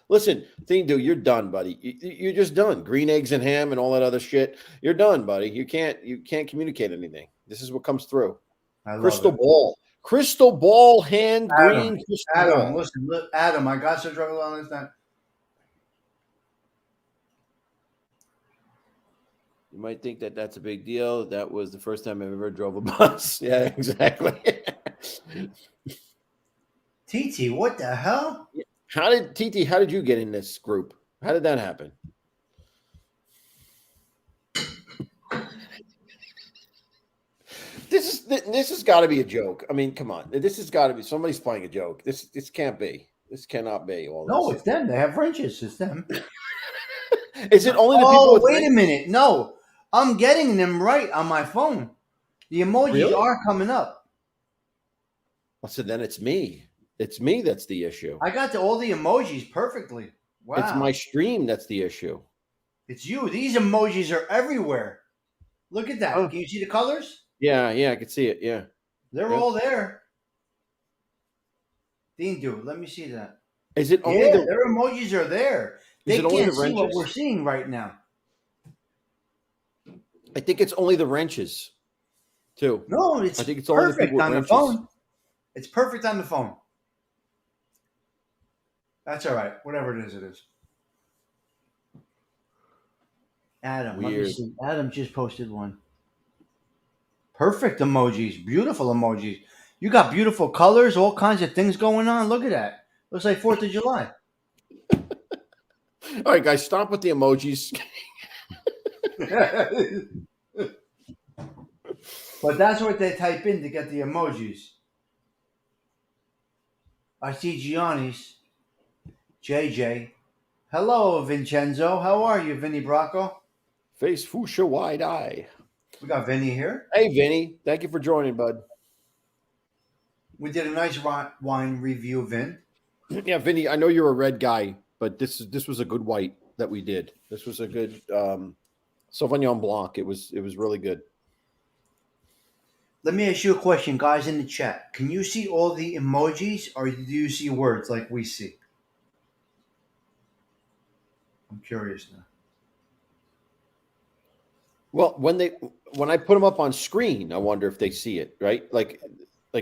Listen, Dude, you're done, buddy. You're just done. Green eggs and ham and all that other shit. You're done, buddy. You can't communicate anything. This is what comes through. Crystal ball. Crystal ball hand Adam, green. Adam, listen, look, Adam, I got some trouble on this time. You might think that that's a big deal. That was the first time I ever drove a bus. Yeah, exactly. TT, what the hell? How did you get in this group? How did that happen? This has got to be a joke. I mean, come on. This has got to be somebody's playing a joke. This can't be. This cannot be. No, it's them. They have wrenches. It's them. Is it only the people? Wait a minute. No, I'm getting them right on my phone. The emojis are coming up. So then it's me. It's me that's the issue. I got all the emojis perfectly. Wow. It's my stream that's the issue. It's you. These emojis are everywhere. Look at that. Can you see the colors? Yeah, I can see it. Yeah. They're all there. Dean, dude, let me see that. Is it only their emojis are there. They can't see what we're seeing right now. I think it's only the wrenches, too. No, I think it's perfect on the phone. It's perfect on the phone. That's all right. Whatever it is, it is. Adam, let me see. Adam just posted one. Perfect emojis. Beautiful emojis. You got beautiful colors, all kinds of things going on. Look at that. Looks like 4th of July. All right, guys, stop with the emojis. But that's what they type in to get the emojis. I see Gianni's. JJ. Hello, Vincenzo. How are you, Vinny Bracco? Face fuchsia wide eye. We got Vinny here. Hey, Vinny. Thank you for joining, bud. We did a nice wine review, Vin. Yeah, Vinny, I know you're a red guy, but this was a good white that we did. This was a good Sauvignon Blanc. It was really good. Let me ask you a question, guys, in the chat. Can you see all the emojis, or do you see words like we see? I'm curious now. Well, when I put them up on screen, I wonder if they see it, right? Like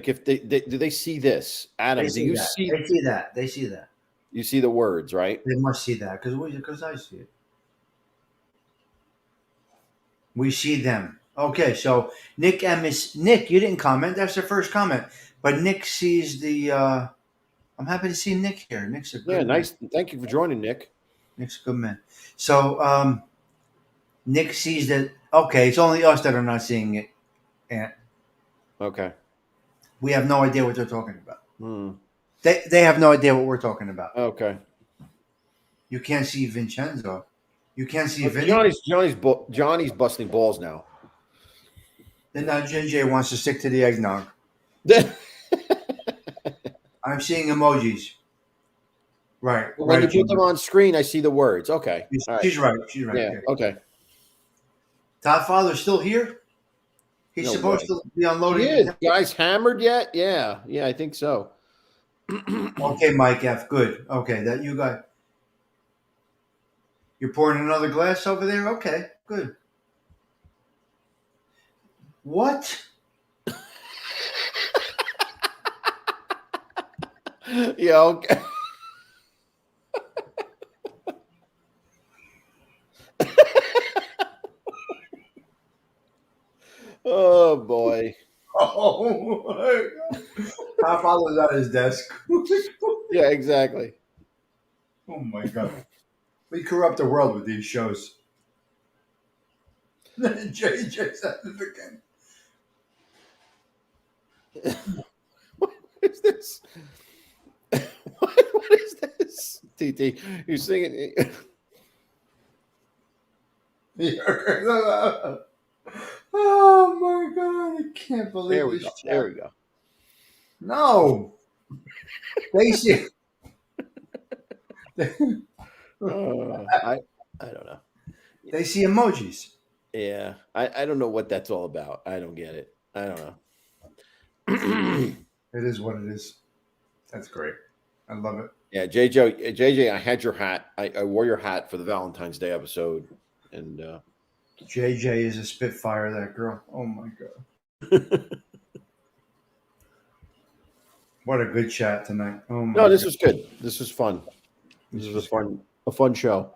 if they do they see this? Adam, do you see? They see that. They see that. You see the words, right? They must see that because I see it. We see them. Okay, so Nick M is Nick. You didn't comment. That's the first comment. But Nick sees the. I'm happy to see Nick here. Nick's a good man. Nice. Thank you for joining, Nick. Nick's a good man. So Nick sees that. Okay, it's only us that are not seeing it, and Okay. we have no idea what they're talking about. They have no idea what we're talking about. Okay. You can't see Vincenzo. You can't see Vinny. Johnny's busting balls now. Then now JJ wants to stick to the eggnog. I'm seeing emojis. Right. When you put them on screen, I see the words. Okay. She's right. She's right. Yeah. Okay. Todd Father's still here? He's supposed to be unloading. He is. Guys hammered yet? Yeah. Yeah, I think so. Okay, Mike F. Good. Okay, that you got. You're pouring another glass over there? Okay, good. What? Yeah, okay. Oh boy. Oh my God. Todd Father's at his desk. Yeah, exactly. Oh my God. We corrupt the world with these shows. JJ said it again. What is this? What is this? TT, you're singing. Oh my God. I can't believe There we this go. chat. There we go. No. They see. I don't know. They see emojis. Yeah, I don't know what that's all about. I don't get it. I don't know. It is what it is. That's great. I love it. Yeah, JJ, I had your hat. I wore your hat for the Valentine's Day episode, and JJ is a spitfire. That girl. Oh my God. What a good chat tonight. Oh my. No, this God. was good. This was fun. This was a fun show.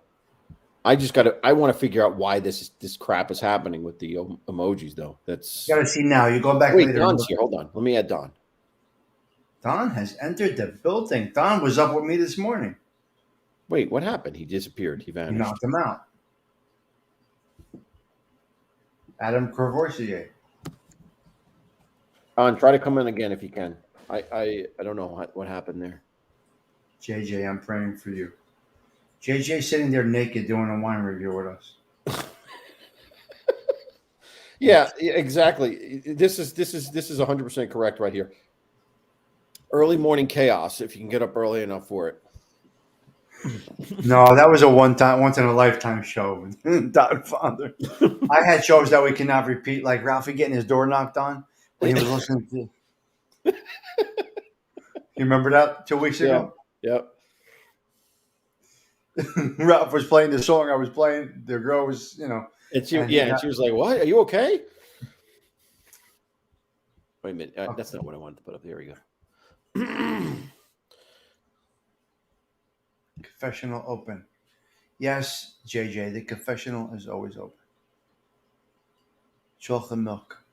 I want to figure out why this crap is happening with the emojis, though. That's You gotta see now. You go back wait. later. Don's here. Hold on. Let me add Don. Don has entered the building. Don was up with me this morning. Wait, what happened? He disappeared. He You vanished. knocked him out. Adam Courvoisier. Don, try to come in again if you can. I don't know what happened there. JJ, I'm praying for you. JJ sitting there naked doing a wine review with us. Yeah, exactly. This is 100% correct right here. Early morning chaos if you can get up early enough for it. No, that was a once in a lifetime show. Don Father. I had shows that we cannot repeat, like Ralphie getting his door knocked on when he was listening to. You remember that 2 weeks ago? Yep. Ralph was playing the song I was playing. The girl was, And she was like, "What? Are you okay?" Wait a minute. That's not what I wanted to put up. There we go. Confessional open. Yes, JJ, the confessional is always open. Chocolate milk.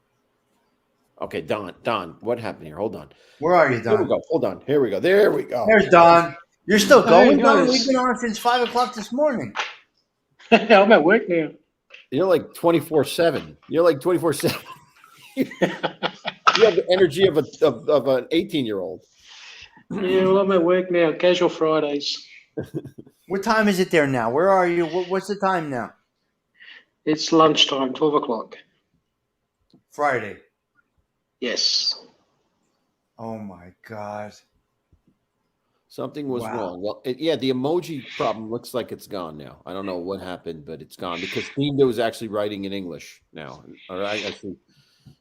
Okay, Don, what happened here? Hold on. Where are you, Here we Don? go. Hold on. Here we go. There we go. There's Don. You're still Hey going, Don? We've guys, been on since 5 o'clock this morning. I'm at work now. You're like 24/7. You're like 24/7. You have the energy of an 18-year-old. Yeah, well, I'm at work now. Casual Fridays. What time is it there now? Where are you? What's the time now? It's lunchtime, 12 o'clock. Friday. Yes. Oh my God. Something was Wow. wrong. Well, yeah, the emoji problem looks like it's gone now. I don't know what happened, but it's gone because Themdo is actually writing in English now. All right, actually,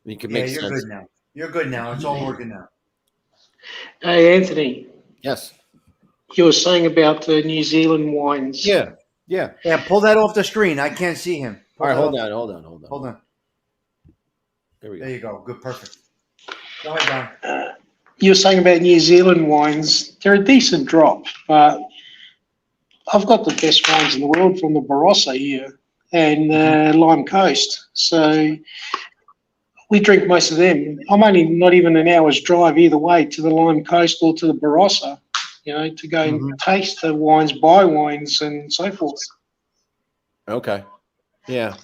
you can Yeah, make you're sense. good now. You're good now. It's all working now. Hey, Anthony, Yes. you were saying about the New Zealand wines. Yeah. Yeah. Yeah, pull that off the screen. I can't see him. All right. Pull Hold that on. off- Hold on. Hold on. Hold on. There we There go. you go. Good. Perfect. Go ahead, Don. You were saying about New Zealand wines. They're a decent drop, but I've got the best wines in the world from the Barossa here and Lime Coast. So we drink most of them. I'm only not even an hour's drive either way to the Lime Coast or to the Barossa, to go and taste the wines, buy wines, and so forth. Okay. Yeah.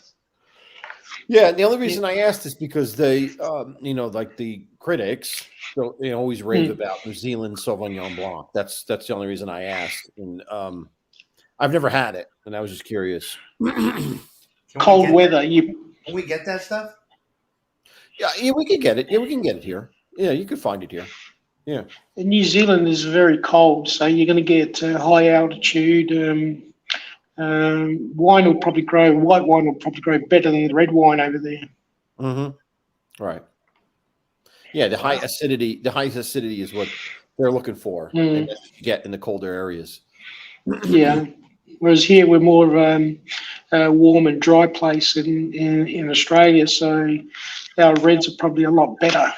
Yeah. The only reason I asked is because they, like the critics, always rave about New Zealand Sauvignon Blanc. That's the only reason I asked. And I've never had it, and I was just curious. Cold weather. Can we get that stuff? Yeah, we can get it. Yeah, we can get it here. Yeah, you could find it here. Yeah. New Zealand is very cold, so you're going to get high altitude. White wine will probably grow better than the red wine over there. Mm-hmm. Right. Yeah, the high acidity. The high acidity is what they're looking for, and that's what you get in the colder areas. Yeah. Whereas here we're more of a warm and dry place in Australia, so our reds are probably a lot better.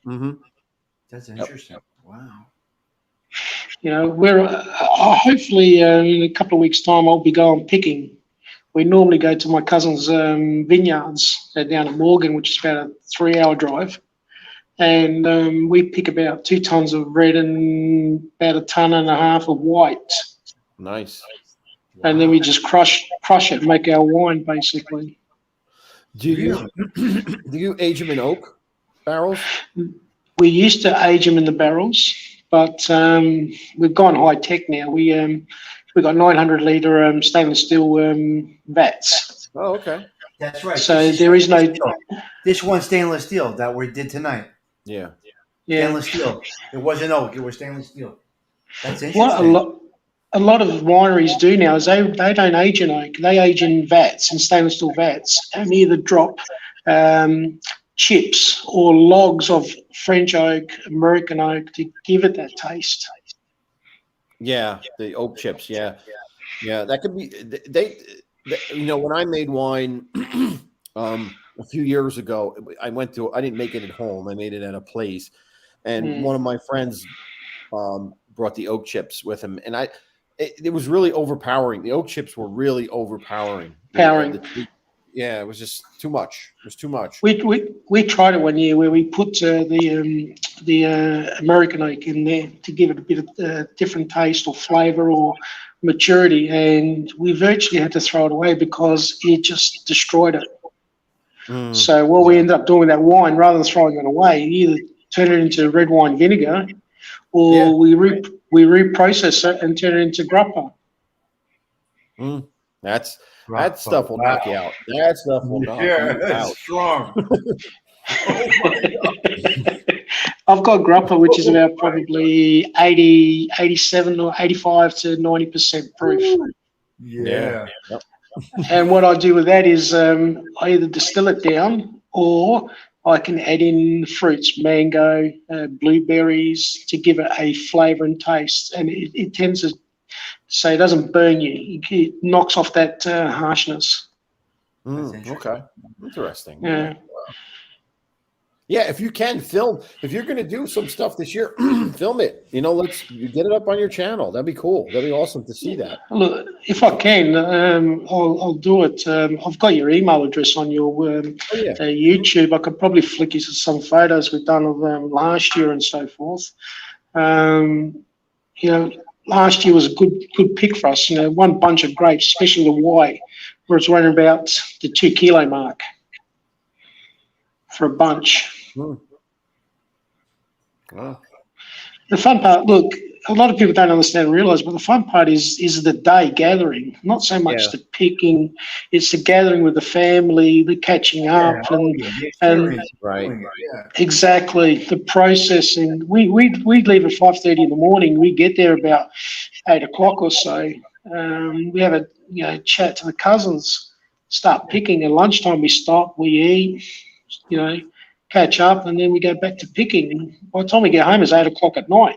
Mm-hmm. That's interesting. Wow. We're hopefully in a couple of weeks' time I'll be going picking. We normally go to my cousin's vineyards down in Morgan, which is about a 3-hour drive, and we pick about 2 tons of red and about 1.5 tons of white. Nice. And then we just crush it and make our wine, basically. Do you age them in oak barrels? We used to age them in the barrels, but we've gone high tech now. We got 900 liter stainless steel vats. Oh, okay. That's right. So there is no. This one's stainless steel that we did tonight. Yeah. Stainless steel. It wasn't oak. It was stainless steel. That's interesting. What a lot of wineries do now is they don't age in oak. They age in vats, in stainless steel vats, and either drop chips or logs of French oak, American oak to give it that taste. Yeah, the oak chips. Yeah, that could be. When I made wine a few years ago, I didn't make it at home. I made it at a place, and one of my friends brought the oak chips with him, and it was really overpowering. The oak chips were really overpowering. Yeah, it was just too much. It was too much. We tried it one year where we put the American oak in there to give it a bit of different taste or flavor or maturity, and we virtually had to throw it away because it just destroyed it. So what we ended up doing with that wine, rather than throwing it away, either turn it into red wine vinegar, or we reprocess it and turn it into grappa. That stuff will knock you out. That stuff will knock you out. That's strong. I've got grappa, which is about probably 80, 87 or 85 to 90% proof. Yeah. Yep. And what I do with that is I either distill it down or I can add in fruits, mango, blueberries, to give it a flavor and taste. And it tends to say it doesn't burn you. It knocks off that harshness. Okay. Interesting. Yeah. Yeah, if you can film, if you're going to do some stuff this year, film it. Let's get it up on your channel. That'd be cool. That'd be awesome to see that. Look, if I can, I'll do it. I've got your email address on your YouTube. I could probably flick you some photos we've done of last year and so forth. Last year was a good pick for us. One bunch of grapes, especially the white, where it's running about the 2 kilo mark for a bunch. Wow. The fun part, look, a lot of people don't understand and realize, but the fun part is the day gathering, not so much the picking. It's the gathering with the family, the catching up, and right. Exactly the processing. We'd leave at 5:30 in the morning. We get there about 8 o'clock or so. We have a chat to the cousins, start picking. At lunchtime, we stop, we eat, catch up, and then we go back to picking. By the time we get home, it's 8 o'clock at night.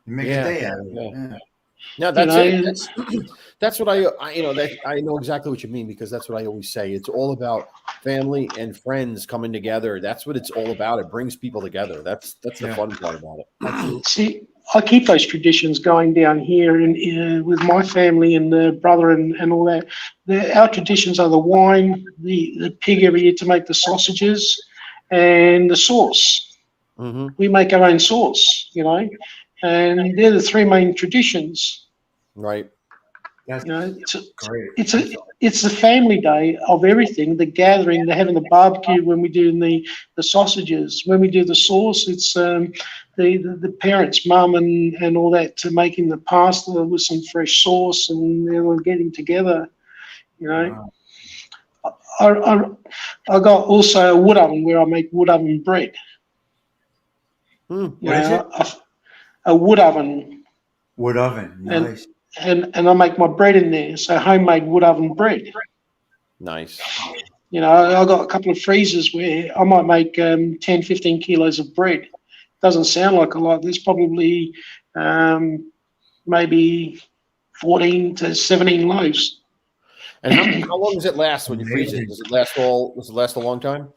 You make a day out of it. Yeah. No, that's it. That's what I know exactly what you mean, because that's what I always say. It's all about family and friends coming together. That's what it's all about. It brings people together. That's the fun part about it. See, I keep those traditions going down here and with my family and the brother and all that. Our traditions are the wine, the pig every year to make the sausages, and the sauce. Mm-hmm. We make our own sauce, and they're the 3 main traditions. Right. That's great. It's the family day of everything, the gathering, the having the barbecue when we do the sausages. When we do the sauce, it's the parents, mum and all that, to making the pasta with some fresh sauce, and they're getting together, Wow. I got also a wood oven where I make wood oven bread. What is it? A wood oven. Wood oven, nice. And I make my bread in there, so homemade wood oven bread. Nice. I got a couple of freezers where I might make 10, 15 kilos of bread. Doesn't sound like a lot. There's probably maybe 14 to 17 loaves. And how long does it last when you freeze it? Does it last a long time?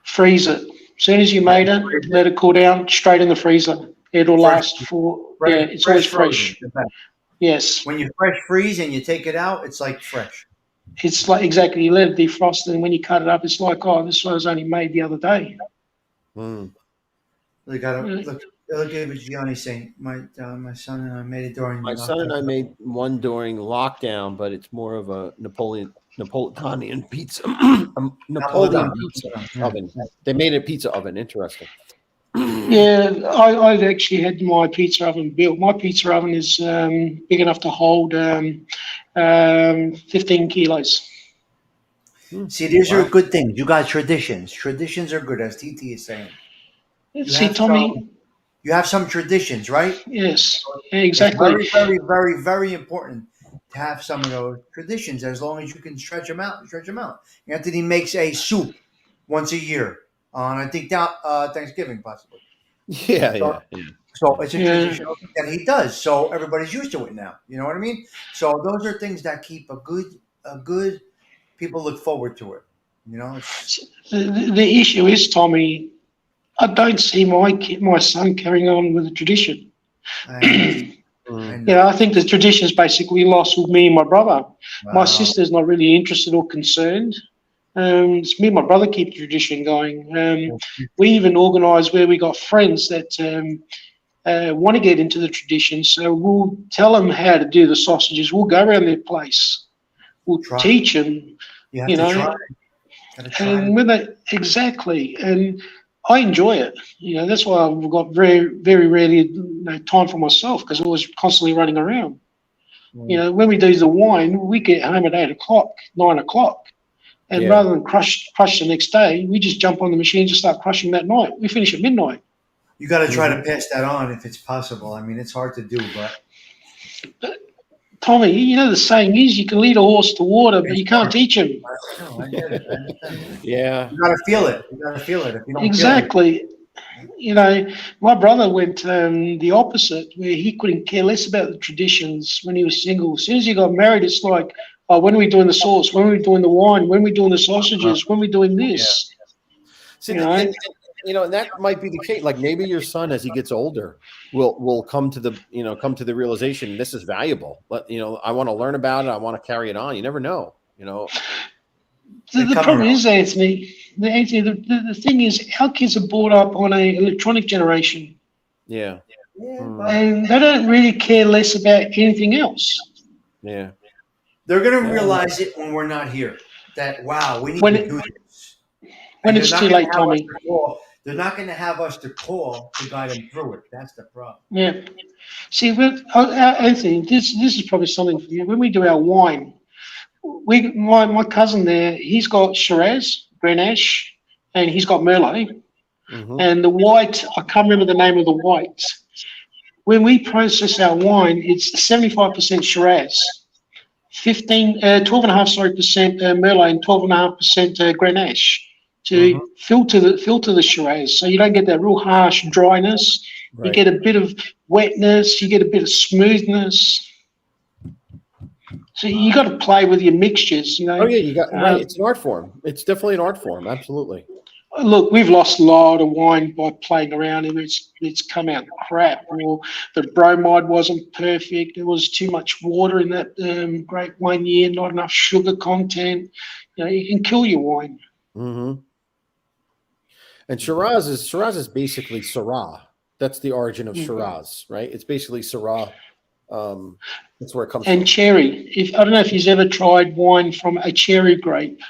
Freeze it. As soon as you made it, let it cool down, straight in the freezer. It'll last for, it's always fresh. Yes. When you fresh freeze and you take it out, it's like fresh. It's like, exactly, you let it defrost, and when you cut it up, it's like, this was only made the other day. Look at what Gianni's saying. My son and I made it during my son and I made one during lockdown, but it's more of a Napolitan pizza. Napoleon pizza oven. They made a pizza oven. Interesting. Yeah, I've actually had my pizza oven built. My pizza oven is big enough to hold 15 kilos. See, these are good things. You got traditions. Traditions are good, as TT is saying. See, Tommy, you have some traditions, right? Yes, exactly. It's very, very, very, very important to have some of those traditions, as long as you can stretch them out. Anthony makes a soup once a year on, I think, Thanksgiving, possibly. Yeah. So it's a tradition that he does. So everybody's used to it now. You know what I mean? So those are things that keep a good people look forward to it. The issue is, Tommy, I don't see my son carrying on with the tradition. I think the tradition is basically lost with me and my brother. Wow. My sister's not really interested or concerned. It's me and my brother keep the tradition going. We even organise where we got friends that want to get into the tradition. So we'll tell them how to do the sausages. We'll go around their place. We'll teach them. You have to try. And when exactly. And I enjoy it. That's why I've got very, very rarely time for myself, because I was constantly running around. When we do the wine, we get home at 8 o'clock, 9 o'clock. And rather than crush the next day, we just jump on the machines and start crushing that night. We finish at midnight. You got to try to pass that on if it's possible. I mean, it's hard to do, but Tommy, the saying is, you can lead a horse to water, but you can't teach him. I get it. Yeah. You got to feel it. If you don't exactly. Feel it. My brother went the opposite, where he couldn't care less about the traditions when he was single. As soon as he got married, it's like, when are we doing the sauce? When are we doing the wine? When are we doing the sausages? When are we doing this? See, and that might be the case. Like maybe your son, as he gets older, will come to the realization this is valuable. But I want to learn about it. I want to carry it on. You never know. The problem is, Anthony. The thing is, our kids are brought up on an electronic generation. Yeah. And they don't really care less about anything else. Yeah. They're going to realize it when we're not here. That, wow, we need to do this. When it's too late, Tommy. They're not going to have us to call to guide them through it. That's the problem. Yeah. See, Anthony, this is probably something for you. When we do our wine, my cousin there, he's got Shiraz, Grenache, and he's got Merlot. Mm-hmm. And the white, I can't remember the name of the white. When we process our wine, it's 75% Shiraz, 12.5% Merlot, and 12.5% Grenache to filter the Shiraz, so you don't get that real harsh dryness. Right. You get a bit of wetness, you get a bit of smoothness. So you got to play with your mixtures, Oh yeah, you got right. It's an art form. It's definitely an art form. Absolutely. Look, we've lost a lot of wine by playing around, and it's come out crap. Or the bromide wasn't perfect. There was too much water in that grape 1 year, not enough sugar content. You can kill your wine. Mm-hmm. And Shiraz is basically Syrah. That's the origin of Shiraz, right? It's basically Syrah. That's where it comes from. And cherry. I don't know if you've ever tried wine from a cherry grape.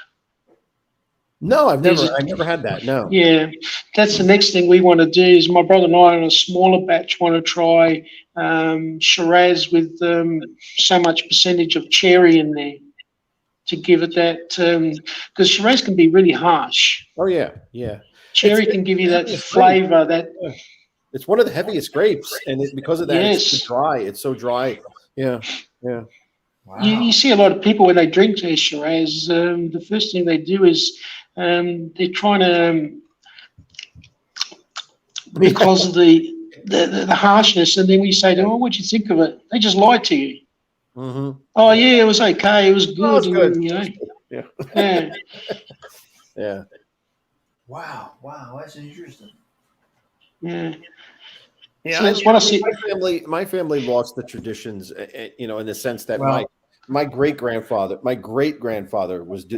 No, I've never had that. No. Yeah, that's the next thing we want to do. Is my brother and I on a smaller batch want to try Shiraz with so much percentage of cherry in there to give it that, because Shiraz can be really harsh. Oh yeah, yeah. Cherry can give you that flavor. It's one of the heaviest grapes, and because of that, it's dry. It's so dry. Yeah, yeah. Wow. You see a lot of people when they drink their Shiraz, the first thing they do is they're trying to, because of the harshness, and then we say to them, what'd you think of it? They just lie to you. Mm-hmm. Oh, yeah, it was okay. It was good. Oh, it was good. And, Yeah. Yeah. Yeah. Wow, that's interesting. Yeah. Yeah, so that's what I see. My family lost the traditions, in the sense that my great grandfather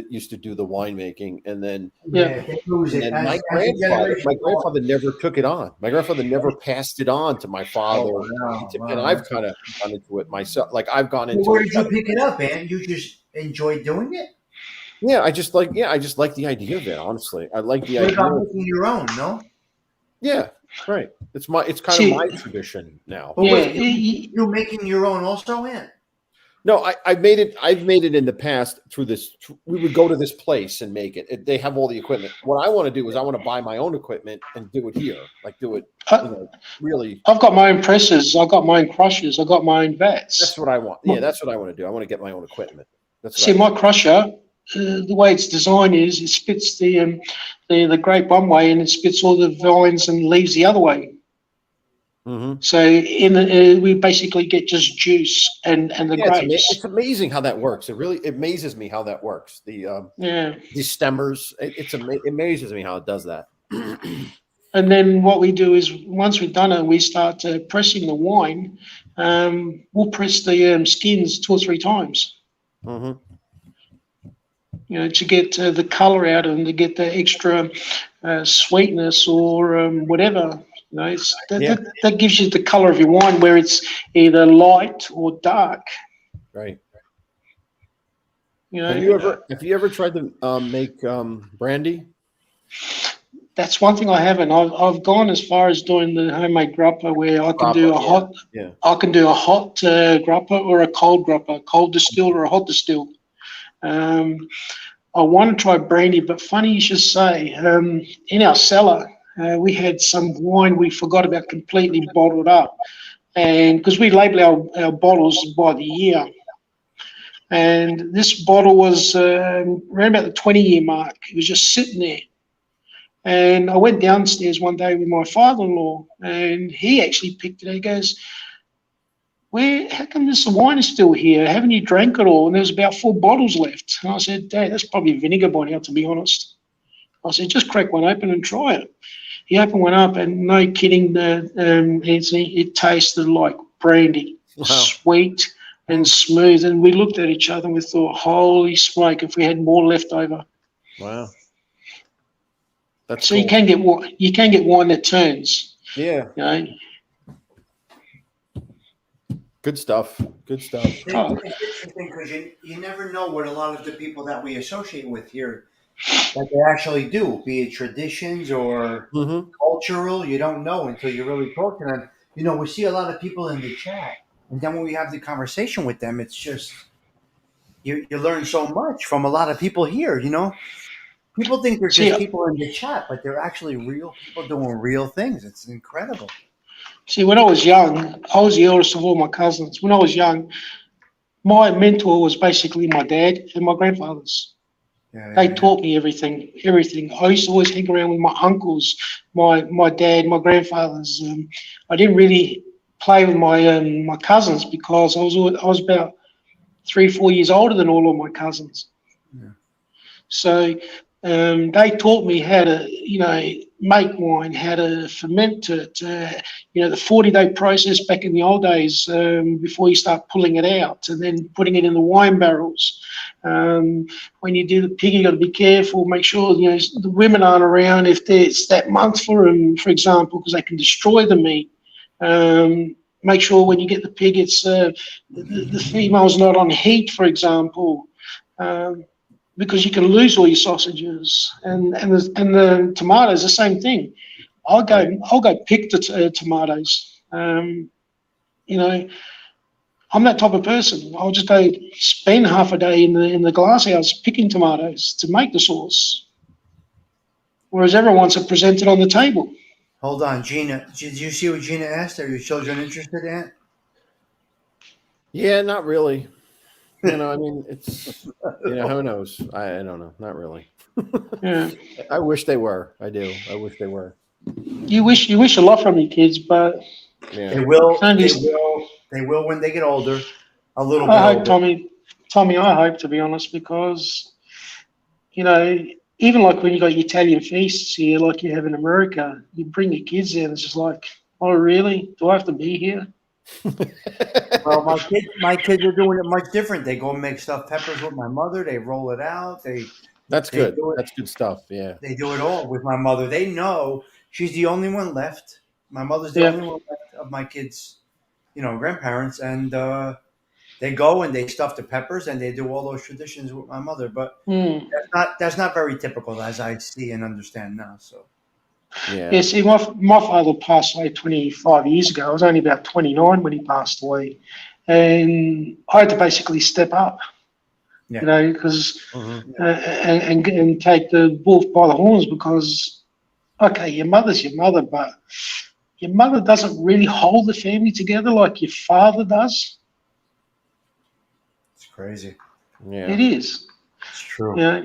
used to do the winemaking, and then my grandfather never took it on. My grandfather never passed it on to my father, and I've kind of gone into it myself. Like I've gone into. Where did you pick it up, man? You just enjoy doing it? Yeah, I just like the idea of it. Honestly, I like the idea of making your own. No. Yeah. Right. It's kind of my tradition now. But you're making your own also, Ant? No, I've made it in the past through this. We would go to this place and make it. They have all the equipment. What I want to do is I want to buy my own equipment and do it here. Like do it, really. I've got my own presses. I've got my own crushers. I've got my own vats. That's what I want. Yeah, that's what I want to do. I want to get my own equipment. My crusher, the way it's designed is it spits the grape one way and it spits all the vines and leaves the other way. Mm-hmm. So we basically get just juice and the grapes. It's amazing how that works. It amazes me how that works. The stemmers. It amazes me how it does that. And then what we do is once we've done it, we start pressing the wine. We'll press the skins 2 or 3 times. Mm-hmm. To get the color out of them, to get the extra sweetness or whatever. That gives you the color of your wine, where it's either light or dark. Right. Have you ever tried to make brandy? That's one thing I haven't. I've gone as far as doing the homemade grappa, where I can do a hot. Yeah. I can do a hot grappa or a cold grappa, cold distilled or a hot distilled. I want to try brandy, but funny you should say. In our cellar, we had some wine we forgot about completely bottled up, and because we label our bottles by the year, and this bottle was around about the 20-year mark. It was just sitting there, and I went downstairs one day with my father-in-law, and he actually picked it. He goes, how come this wine is still here? Haven't you drank it all? And there's about 4 bottles left. And I said, Dad, that's probably vinegar by now, to be honest. I said, just crack one open and try it. He opened one up, and no kidding, Anthony, it tasted like brandy, Wow. sweet and smooth. And we looked at each other and we thought, holy smoke, if we had more left over. Wow. That's So cool. you can get wine that turns. Yeah. You know? Good stuff. Good stuff. It's interesting because you never know what a lot of the people that we associate with here that they actually do, be it traditions or Mm-hmm. cultural. You don't know until you really talk to them. You know, we see a lot of people in the chat, and then when we have the conversation with them, it's just you learn so much from a lot of people here. You know, people think they're just people in the chat, but they're actually real people doing real things. It's incredible. See, when I was young, I was the eldest of all my cousins. When I was young, my mentor was basically my dad and my grandfathers. They taught me everything. I used to always hang around with my uncles, my dad, my grandfathers. I didn't really play with my cousins because I was about 3-4 years older than all of my cousins. Yeah. So they taught me how to, make wine, how to ferment it. The 40-day process back in the old days before you start pulling it out and then putting it in the wine barrels. When you do the pig, you got to be careful. Make sure the women aren't around if it's that month for them, for example, because they can destroy the meat. Make sure when you get the pig, it's the female's not on heat, for example. Because you can lose all your sausages, and the tomatoes, the same thing. I'll go pick the tomatoes. I'm that type of person. I'll just go spend half a day in the glass house picking tomatoes to make the sauce, whereas everyone wants it presented on the table. Hold on, Gina. Did you see what Gina asked? Are your children interested in it? Yeah, not really. I mean, it's, who knows? I don't know. Not really. Yeah. I wish they were. I do. I wish they were. You wish a lot from your kids, but Yeah. They will. They will when they get older. A little bit. I hope, Tommy. I hope, to be honest, because even like when you got your Italian feasts here, like you have in America, you bring your kids in. It's just like, oh really? Do I have to be here? Well, my kids are doing it much different. They go and make stuffed peppers with my mother. They roll it out. That's good. That's good stuff. Yeah. They do it all with my mother. They know she's the only one left. My mother's the only one left of my kids, grandparents, and they go and they stuff the peppers and they do all those traditions with my mother. But that's not very typical, as I see and understand now. So. Yeah. See, my father passed away 25 years ago. I was only about 29 when he passed away, and I had to basically step up, because and take the wolf by the horns. Because, okay, your mother's your mother, but your mother doesn't really hold the family together like your father does. It's crazy. Yeah, it is. It's true. Yeah.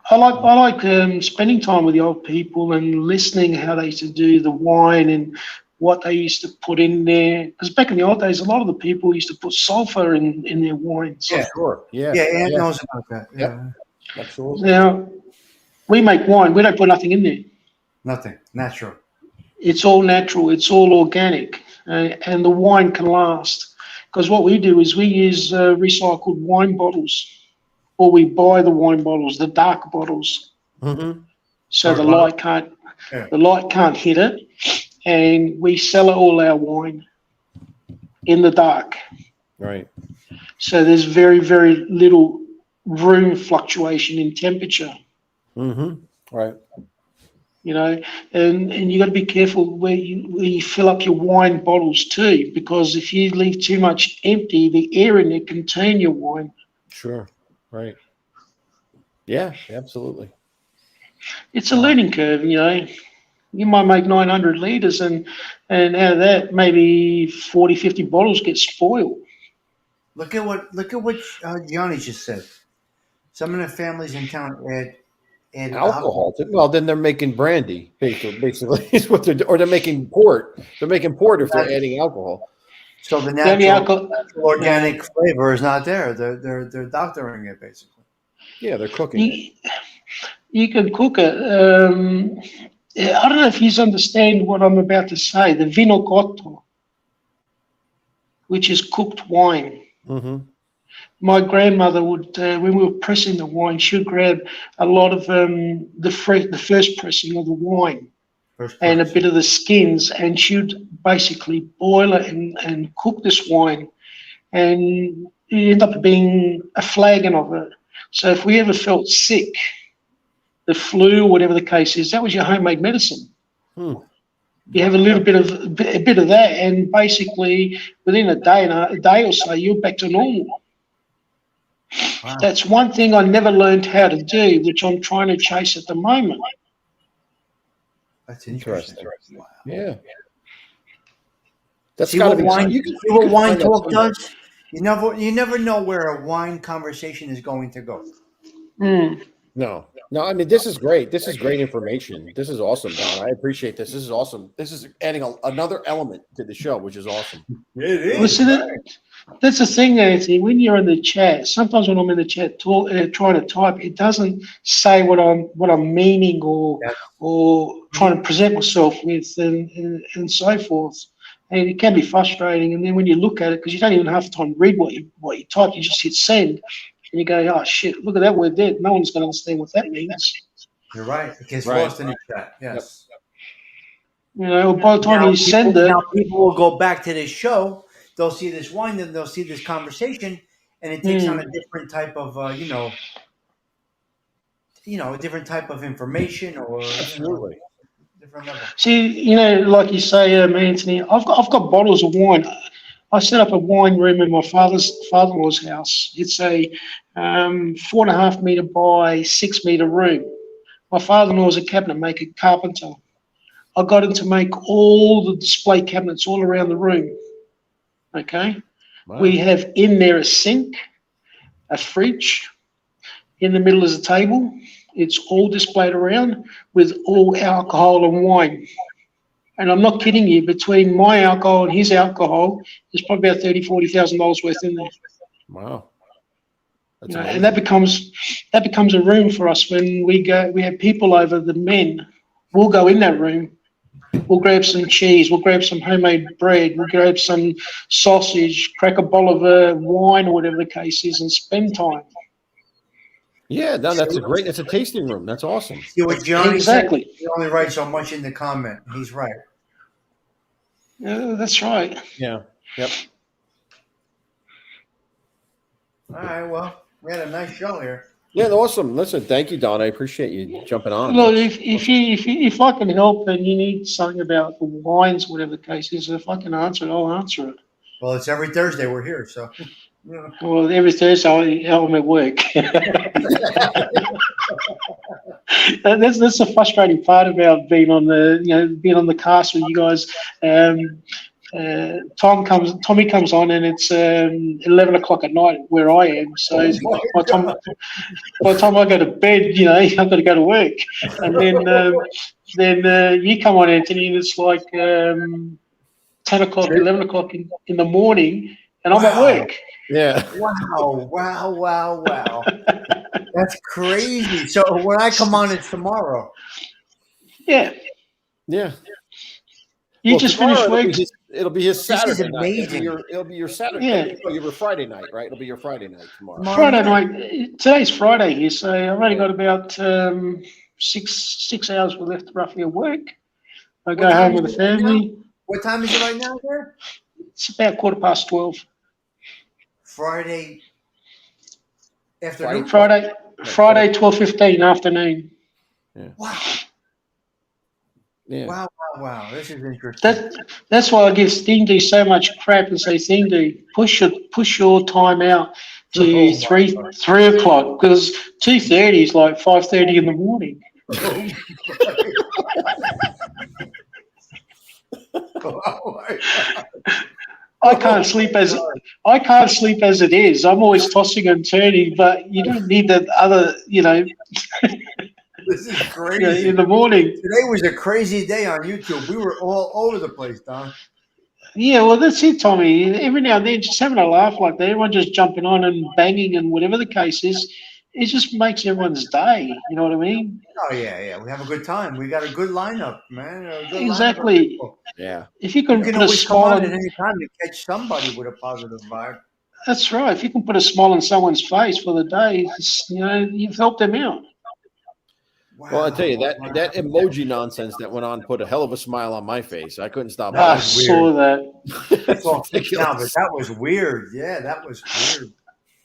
I like spending time with the old people and listening how they used to do the wine and what they used to put in there. Because back in the old days, a lot of the people used to put sulfur in their wines. Yeah, sure. Yeah. Yeah, Ann knows about that. Yeah. Absolutely. Now, we make wine. We don't put nothing in there. Nothing. Natural. It's all natural. It's all organic. And the wine can last. Because what we do is we use recycled wine bottles. Or we buy the wine bottles, the dark bottles, so the light can't hit it, and we sell all our wine in the dark. Right. So there's very, very little room fluctuation in temperature. Right. And you got to be careful where you fill up your wine bottles too, because if you leave too much empty, the air in it can turn your wine. Sure. Right. Yeah, absolutely. It's a learning curve, You might make 900 liters and out of that, maybe 40, 50 bottles get spoiled. Look at what Johnny just said. Some of the families in town add alcohol. Well, then they're making brandy, basically is what they're making port. They're making port if they're adding alcohol. So the natural organic flavor is not there. They're doctoring it basically. Yeah, they're cooking it. You can cook it. I don't know if you understand what I'm about to say. The vino cotto, which is cooked wine. Mm-hmm. My grandmother would, when we were pressing the wine, she would grab a lot of the first pressing of the wine and a bit of the skins, and she would basically boil it and cook this wine, and it ended up being a flagon of it. So if we ever felt sick, the flu or whatever the case is, that was your homemade medicine. Hmm. You have a little bit of that, and basically within a day or so, you're back to normal. Wow. That's one thing I never learned how to do, which I'm trying to chase at the moment. That's interesting. Wow. Yeah. That's See got to what be wine. you See what can wine find that talk somewhere. does. You never know where a wine conversation is going to go. No. I mean, this is great. This is great information. This is awesome, Don. I appreciate this. This is awesome. This is adding another element to the show, which is awesome. It is. Well, see, that's the thing, Anthony. When you're in the chat, sometimes when I'm in the chat trying to type, it doesn't say what I'm meaning or trying to present myself with, and so forth. And it can be frustrating. And then when you look at it, because you don't even have time to read what you type, you just hit send. And you go, oh, shit, look at that word there. No one's going to understand what that means. You're right. It gets Right. lost in the chat. Yes. You know, by the time you send it. Now people will go back to this show. They'll see this wine, then they'll see this conversation, and it takes on a different type of, a different type of information or Absolutely. different level. See, like you say, Anthony, I've got bottles of wine. I set up a wine room in my father-in-law's house. It's a 4.5 meter by 6 meter room. My father-in-law is a cabinet maker, carpenter. I got him to make all the display cabinets all around the room. Okay, Wow. we have in there a sink, a fridge. In the middle is a table. It's all displayed around with all alcohol and wine. And I'm not kidding you, between my alcohol and his alcohol, there's probably about $30,000-$40,000 worth in there. Wow. That's And that becomes a room for us when we have people over, the men. We'll go in that room. We'll grab some cheese. We'll grab some homemade bread. We'll grab some sausage, crack a bottle of wine or whatever the case is, and spend time. Yeah, no, that's a tasting room. That's awesome. See what Johnny Exactly. said? He only writes so much in the comment. He's right. Yeah, that's right. Yeah. Yep. All right. Well, we had a nice show here. Yeah, awesome. Listen, thank you, Don. I appreciate you jumping on. Look, if I can help and you need something about the wines, whatever the case is, if I can answer it, I'll answer it. Well, it's every Thursday we're here, so. Yeah. Well, every Thursday I'm at work. That's the frustrating part about being on the cast with you guys. Tommy comes on and it's 11 o'clock at night where I am. So by the time I go to bed, I've got to go to work, and then you come on, Anthony, and it's like 10 o'clock, 11 o'clock in the morning, and I'm at work. Yeah. Wow. That's crazy. So when I come on, it's tomorrow. Yeah. Yeah. You just finished work. It'll be his Saturday This is amazing. night. It'll be your Saturday. Yeah. Oh, your Friday night, right? It'll be your Friday night tomorrow. Friday night. Today's Friday here, so I've only got about 6 hours left roughly of work. I go home with the family. What time is it right now there? It's about 12:15. Friday afternoon. Friday 12:15 afternoon. Yeah. Wow. Yeah. Wow. This is interesting. That's why I give Thingy so much crap and say, Thingy, push your time out to 3 o'clock, because 2:30 is like 5:30 in the morning. I can't sleep as it is. I'm always tossing and turning, but you don't need that other, This is crazy. in the morning. Today was a crazy day on YouTube. We were all over the place, Don. Yeah, well, that's it, Tommy. Every now and then, just having a laugh like that, everyone just jumping on and banging and whatever the case is, it just makes everyone's day. You know what I mean? Oh yeah. We have a good time. We got a good lineup, man. A good lineup of Exactly. people. Yeah. If you You can can put a always come smile on at on, any time to catch somebody with a positive vibe. that's right. If you can put a smile on someone's face for the day, you've helped them out. Wow. Well, I tell you that Wow. that emoji nonsense that went on put a hell of a smile on my face. I couldn't stop That I was laughing. weird. saw that. That's It's all fixed now, but ridiculous. that was weird. Yeah, that was weird.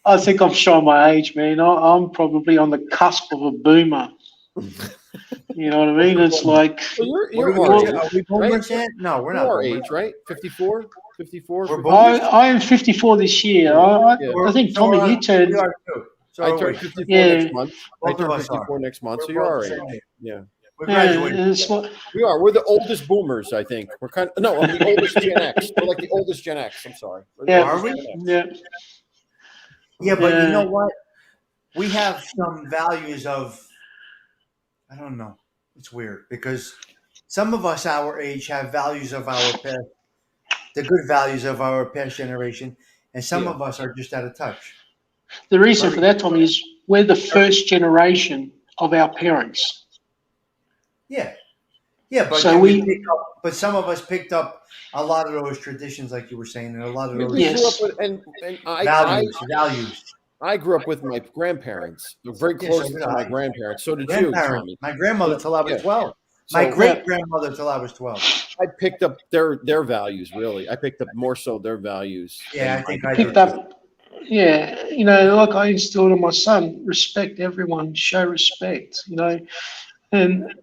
I think I'm showing my age, man. I'm probably on the cusp of a boomer. You know what I mean? It's like, Well, What you're are our we? age, Are we right? boomers yet? No, we're You're not our boomers. age, right? 54, 54, We're 54? boomers. I am 54 this year. Yeah. I, Yeah. I think, So Tommy, you we turned, are too. So I are we. turn 54 yeah, next month. I Both turn of us 54 are. next month, We're so you're both our the age. same age. Yeah. We yeah, graduated. it's like, We are. We're the oldest boomers, I think. We're kind of, no, I'm the oldest Gen X. We're like the oldest Gen X. I'm sorry. We're the yeah, Are oldest we? Gen X. yeah, Yeah, but you know yeah. what? We have some values of, I don't know. It's weird because some of us our age have values of our past, the good values of our past generation, and some Yeah. of us are just out of touch. The reason Very, for that, Tommy, is we're the first generation of our parents. yeah. Yeah, but So then we we, pick up, but some of us picked up a lot of those traditions, like you were saying, and a lot of We those grew up yes, with, and values. I grew up with my grandparents. They're very Yeah, so close did to my I. grandparents. So did you, Grandparents. Tommy. My grandmother So, till I was yeah. 12. My So great grandmother till I was 12. I picked up their values, really. I picked up more so their values Yeah, than I think mine. I picked did too. up, yeah, like I instilled in my son, respect everyone, show respect, and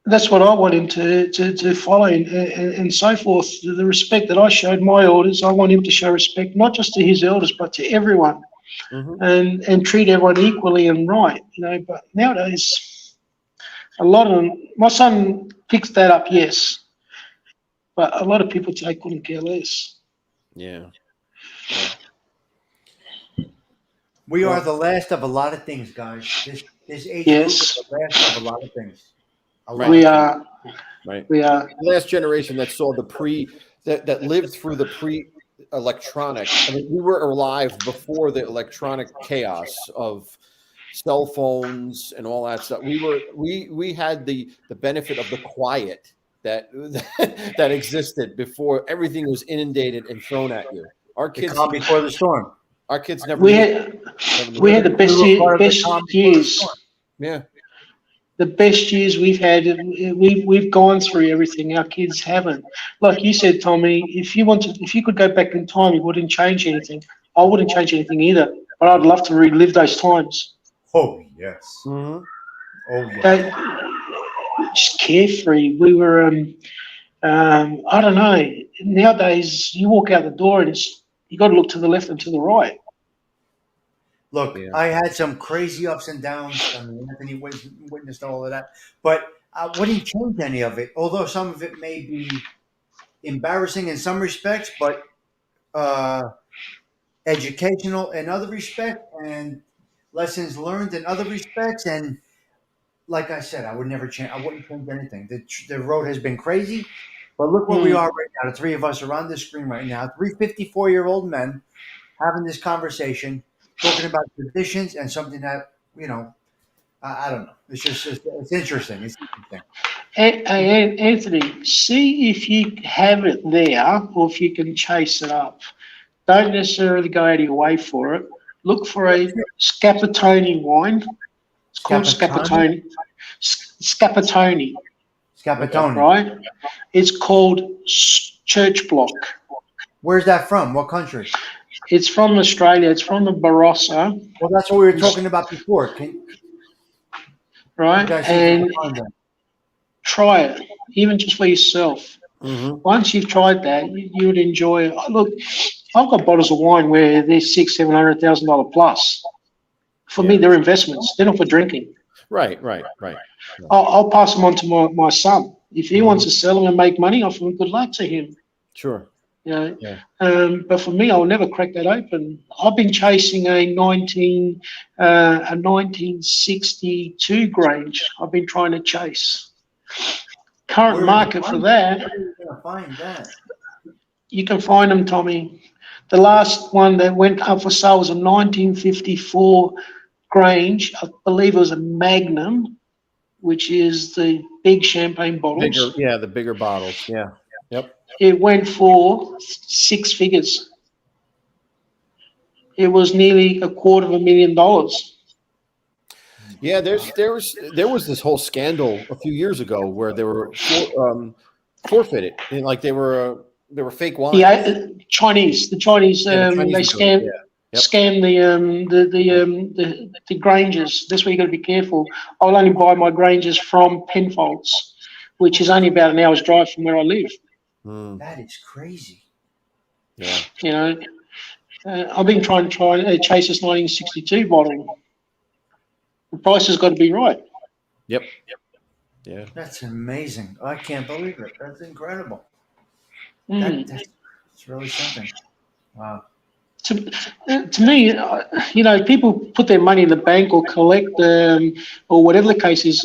that's what I want him to follow and so forth. The respect that I showed my elders, I want him to show respect, not just to his elders, but to everyone, Mhm. and treat everyone equally and right, But nowadays, a lot of them, my son picks that up, yes, but a lot of people today couldn't care less. Yeah. We are Well, the last of a lot of things, guys. This age group is Yes, the last of a lot of things. A right. lot we of things. are. Right. We are. The last generation that saw that lived through the pre-electronic. I mean, we were alive before the electronic chaos of cell phones and all that stuff. We had the benefit of the quiet that that existed before everything was inundated and thrown at you. The calm before the storm. Our kids never We knew. had Never knew we had that. the We were part of the calm best before the storm. years. Yeah. The best years we've had. We've gone through everything. Our kids haven't. Like you said, Tommy, if you could go back in time, you wouldn't change anything. I wouldn't change anything either. But I'd love to relive those times. Oh yes. Mhm. Oh yes. Just carefree. We were. I don't know. Nowadays, you walk out the door and you got to look to the left and to the right. Look, Yeah. I had some crazy ups and downs. I mean, Anthony witnessed all of that, but I wouldn't change any of it. Although some of it may be embarrassing in some respects, but educational in other respects, and lessons learned in other respects. And like I said, I would never change. I wouldn't change anything. The road has been crazy, but look where we are right now. The three of us are on this screen right now. Three 54-year-old men having this conversation, talking about traditions and something that I don't know. It's just it's interesting. It's interesting. Anthony, see if you have it there or if you can chase it up. Don't necessarily go out of your way for it. Look for a Scapatoni wine. It's called Scapatoni? Scapatoni, Scapatoni. right? It's called Church Block. Where's that from? What country? It's from Australia. It's from the Barossa, Well, that's what we were talking about before. Can right? you guys see if you can And find that? try it, even just for yourself. Mhm. Once you've tried that, you would enjoy it. Look, I've got bottles of wine where they're $600,000-700,000 plus. For me, Yeah. they're investments. They're not for drinking. Right. I'll pass them on to my son. If he wants to sell them and make money off them, good luck to him. Sure. Yeah. Yeah. But for me, I'll never crack that open. I've been chasing a 1962 Grange. I've been trying to chase. Current Where market for that, Where are you going to find that? you can find them, Tommy. The last one that went up for sale was a 1954 Grange. I believe it was a Magnum, which is the big champagne bottles. The bigger bottles. Yeah. Yep. It went for 6 figures. It was nearly $250,000. Yeah, there was this whole scandal a few years ago where they were forfeited, like they were fake wines. Yeah, the Chinese, the Chinese they scam the Granges. That's where you got to be careful. I'll only buy my Granges from Penfolds, which is only about an hour's drive from where I live. That is crazy. Yeah. You know, I've been trying to chase this 1962 bottle. The price has got to be right. Yep. Yeah. That's amazing. I can't believe it. That's incredible. That's really something. Wow. To me, people put their money in the bank or collect or whatever the case is.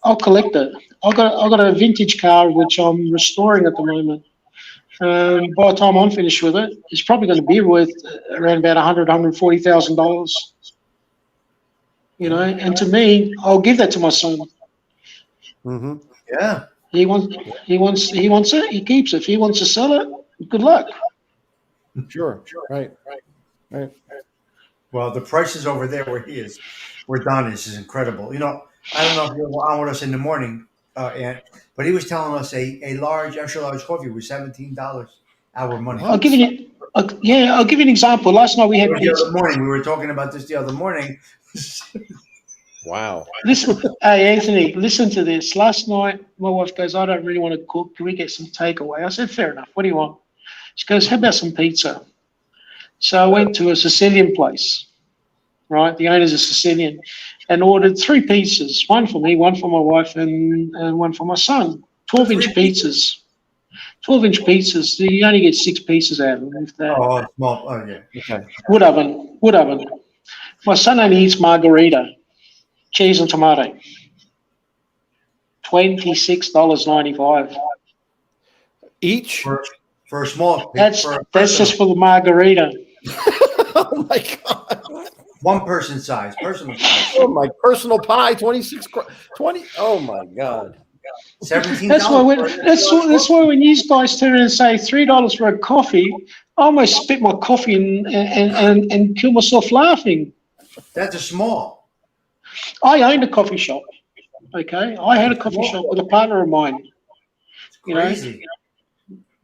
I'll collect it. I got a vintage car which I'm restoring at the moment. By the time I'm finished with it, it's probably going to be worth around about $140,000. And to me, I'll give that to my son. Mm-hmm. Yeah. He wants it. He keeps it. If he wants to sell it, good luck. Sure. Right. Well, the prices over there where Don is incredible. I don't know if you were on with us in the morning, Ant, but he was telling us a extra large coffee was $17 our money. I'll give you an example. Last night we had The pizza. other morning, we were talking about this the other morning. Wow. Listen, hey Anthony, listen to this. Last night, my wife goes, "I don't really want to cook. Can we get some takeaway?" I said, "Fair enough. What do you want?" She goes, "How about some pizza?" So I went to a Sicilian place, right? The owner's a Sicilian, and ordered 3 pizzas, one for me, one for my wife, and one for my son. 12-inch pizzas. 12-inch pizzas. So you only get 6 pieces out of them. If that. Oh, small. Oh, yeah. Okay. Wood oven. My son only eats margarita, cheese and tomato. $26.95 Each? For a small. That's just for the margarita. Oh my God. One person size, personal size. Oh, my personal pie, 26, 20. Oh my God. $17. That's why when you guys turn around and say $3 for a coffee, I almost spit my coffee and kill myself laughing. That's a small. I owned a coffee shop. Okay, I had a coffee shop with a partner of mine. It's crazy.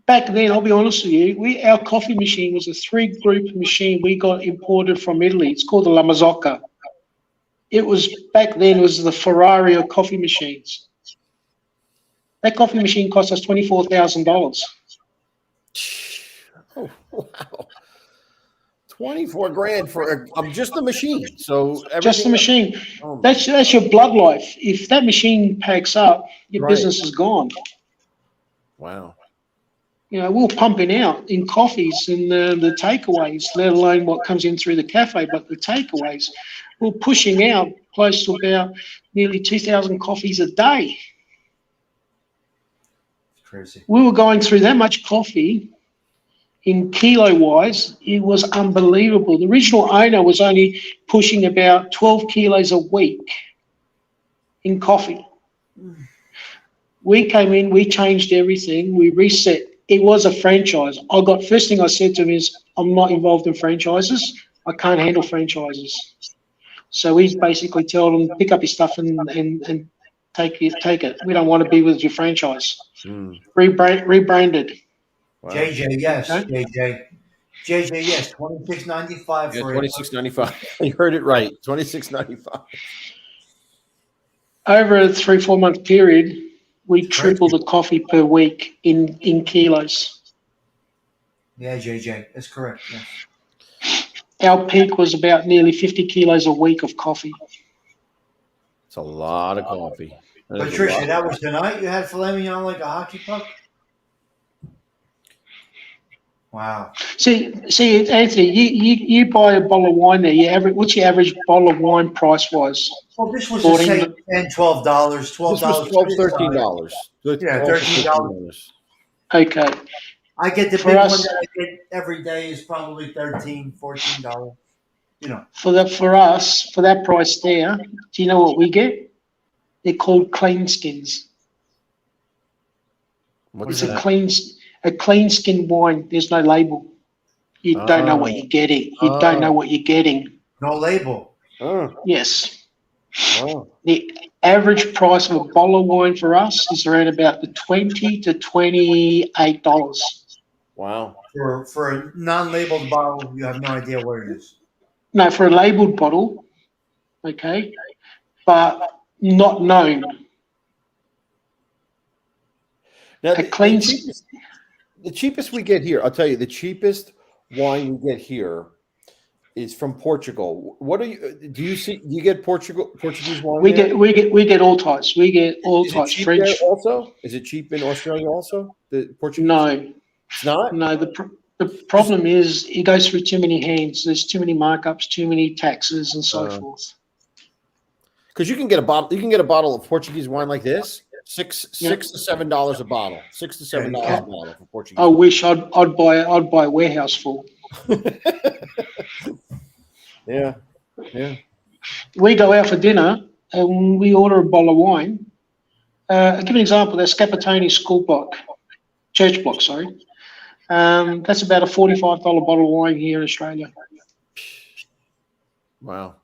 Back then, I'll be honest with you, our coffee machine was a 3-group machine we got imported from Italy. It's called the La Mazzocca. Back then, it was the Ferrari of coffee machines. That coffee machine cost us $24,000. Oh, wow. 24 grand for just the machine. So just the machine. Oh, that's your blood life. If that machine packs up, your business is gone. Wow. We're pumping out in coffees and the takeaways, let alone what comes in through the cafe, but the takeaways, we're pushing out close to about nearly 2,000 coffees a day. It's crazy. We were going through that much coffee in kilo-wise. It was unbelievable. The original owner was only pushing about 12 kilos a week in coffee. We came in, we changed everything, we reset. It was a franchise. First thing I said to him is, I'm not involved in franchises. I can't handle franchises. So we basically tell them, pick up your stuff and take it. We don't want to be with your franchise. Rebranded. Wow. JJ, yes. Okay. JJ, yes. $26.95 yeah, for $26.95. You heard it right. $26.95. Over a 3-4 month period, we tripled the coffee per week in kilos. Yeah, JJ, that's correct. Yes. Our peak was about nearly 50 kilos a week of coffee. It's a lot of coffee. Patricia, that was tonight? You had filet mignon like a hockey puck? Wow. See, Anthony, you buy a bottle of wine there. What's your average bottle of wine price wise? Well, this was the same $10, $12, $12. This was $12, $13. Yeah, $13. Okay. I get the For big us- one that I get every day is probably $13, $14. You know, For that price there, do you know what we get? They're called clean skins. What's It's a that? clean skin wine. There's no label. You don't know what you're getting. You don't know what you're getting. no label. Oh, Yes. wow. The average price of a bottle of wine for us is around about the $20 to $28. Wow. For a non-labeled bottle, you have no idea what it is. No, for a labeled bottle, okay, but not known. Now, A clean s- the cheapest we get here, I'll tell you, the cheapest wine we get here is from Portugal. What do you get Portuguese wine We there? get all types. We get all Is it types. cheap French. there also? Is it cheap in Australia also? The Portuguese? No, It's not? no. The problem is it goes through too many hands. There's too many markups, too many taxes, and so forth. Because you can get a bottle of Portuguese wine like this, six to $7 a bottle. $6 to $7 a bottle for Portuguese. I wish I'd buy a warehouse full. Yeah. We go out for dinner and we order a bottle of wine. I'll give you an example. That's Scapatoni church block, sorry. That's about a $45 bottle of wine here in Australia. Wow.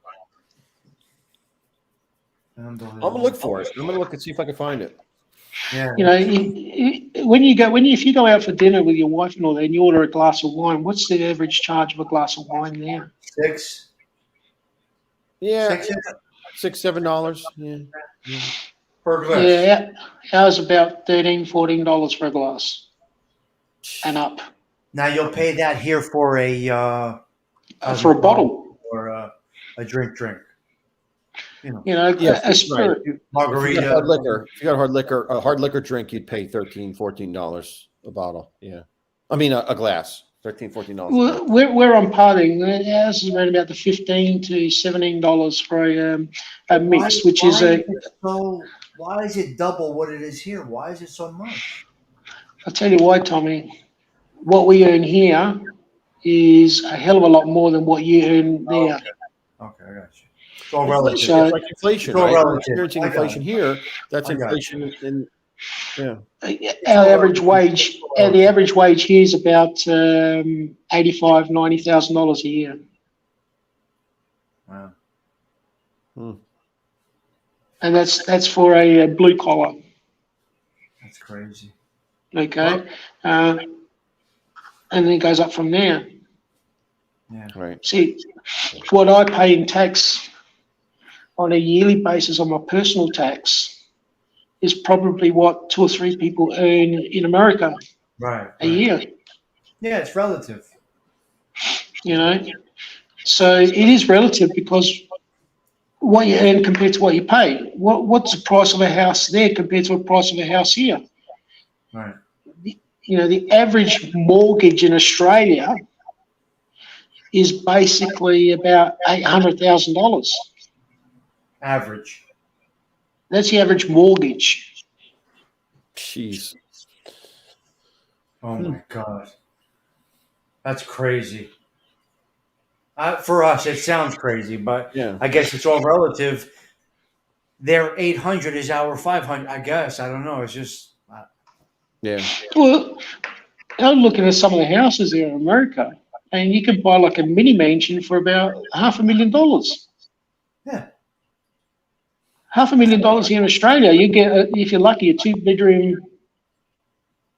I'm Unbelievable. gonna look for it. I'm gonna look and see if I can find it. Yeah. You know, if you go out for dinner with your wife and all that, and you order a glass of wine, what's the average charge of a glass of wine there? Six. Yeah, Six $6-7. Yeah. per glass. Yeah, ours about $13-14 for a glass and up Now you'll pay that here for a for a bottle. or a drink. You know, You know, Yes, a spirit. If you margarita. got hard liquor, a hard liquor drink, you'd pay $13-14 a bottle. Yeah, I mean a glass, $13-14. Well, we're on parting. Ours is around about the $15 to $17 for a mix, which is a. Why is it double what it is here? Why is it so much? I'll tell you why, Tommy. What we earn here is a hell of a lot more than what you earn there. Okay, I got you. It's all relative. So- It's like inflation, It's all right? We're relative. experiencing I got inflation here. That's I got inflation in. Yeah. Our average wage, the average wage here is about $85,000-$90,000 a year. Wow. And that's for a blue collar. That's crazy. Okay, and then it goes up from there. Yeah. Right. See, what I pay in tax on a yearly basis on my personal tax is probably what 2 or 3 people earn in America Right. a year. Yeah, it's relative. You know, so it is relative because what you earn compared to what you pay. What's the price of a house there compared to the price of a house here? Right. You know, the average mortgage in Australia is basically about $800,000. Average. That's the average mortgage. Jeez. Oh my God. That's crazy. For us, it sounds crazy, but Yeah. I guess it's all relative. Their 800 is our 500. I guess I don't know. It's just Yeah. Well, I'm looking at some of the houses here in America, and you can buy like a mini mansion for about $500,000. yeah. $500,000 here in Australia, you get, if you're lucky, a 2-bedroom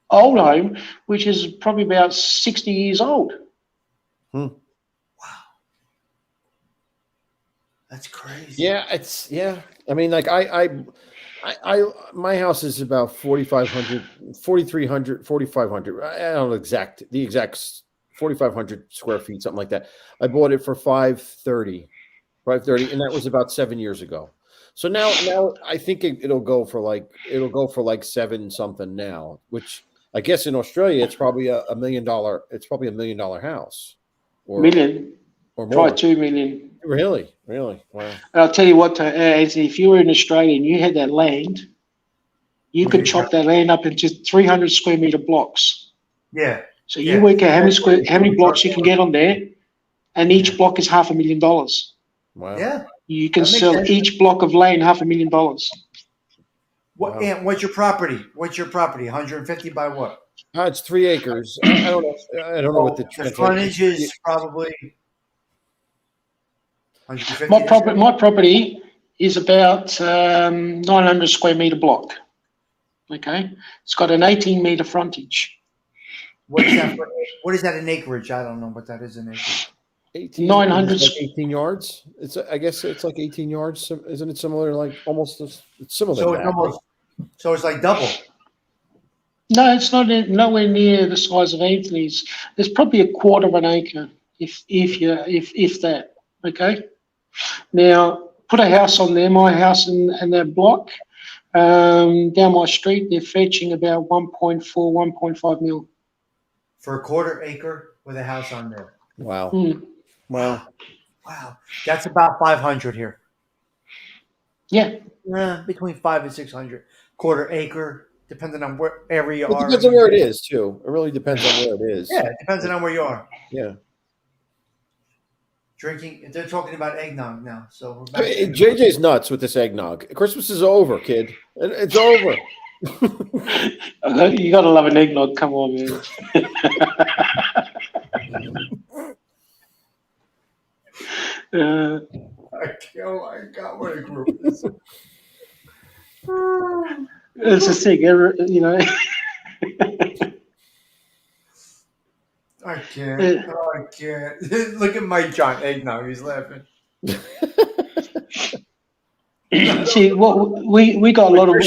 old home, which is probably about 60 years old. That's crazy. Yeah, I mean, like my house is about 4,500, 4,300, 4,500. I don't know the exact 4,500 square feet, something like that. I bought it for 530, and that was about 7 years ago. So now I think it'll go for like 7 something now, which I guess in Australia it's probably $1 million. It's probably $1 million house, Million, or try more. 2 million. Really, wow. And I'll tell you what, Anthony, if you were in Australia and you had that land, you could chop that land up into 300 square meter blocks. Yeah. So you work out how many blocks you can get on there, and each Yeah. block is $500,000. Wow. Yeah. You can That makes sell sense. each block of land $500,000. What? Wow. And what's your property? 150 by what? It's 3 acres. I don't know. I don't know what the The translation. frontage is probably 150. My property is about 900 square meter block. Okay, it's got an 18-meter frontage. What is that? What is that in acreage? I don't know what that is in acreage. 18, 900 like 18 yards. I guess it's like 18 yards. Isn't it similar? Like almost it's similar So to it's that. almost. So it's like double. No, it's not nowhere near the size of Anthony's. There's probably a quarter of an acre, if that. Okay. Now put a house on there. My house and that block down my street, they're fetching about 1.4, 1.5 mil. For a quarter acre with a house on there. Wow. Mm. Wow. Wow. That's about 500 here. Yeah. Between 5 and 600. Quarter acre, depending on where area you It are. depends on where it is too. It really depends on where it is. Yeah, it depends on where you are. Yeah. Drinking, they're talking about eggnog now. So we're I back mean, to JJ's nuts with this eggnog. Christmas is over, kid. It's over. You gotta love an eggnog. Come on, man. oh my God, what a group. This. It's a thing, you know. I can't. Oh, I can't. Look at Mike John eggnog. He's laughing. See, what we got a lot of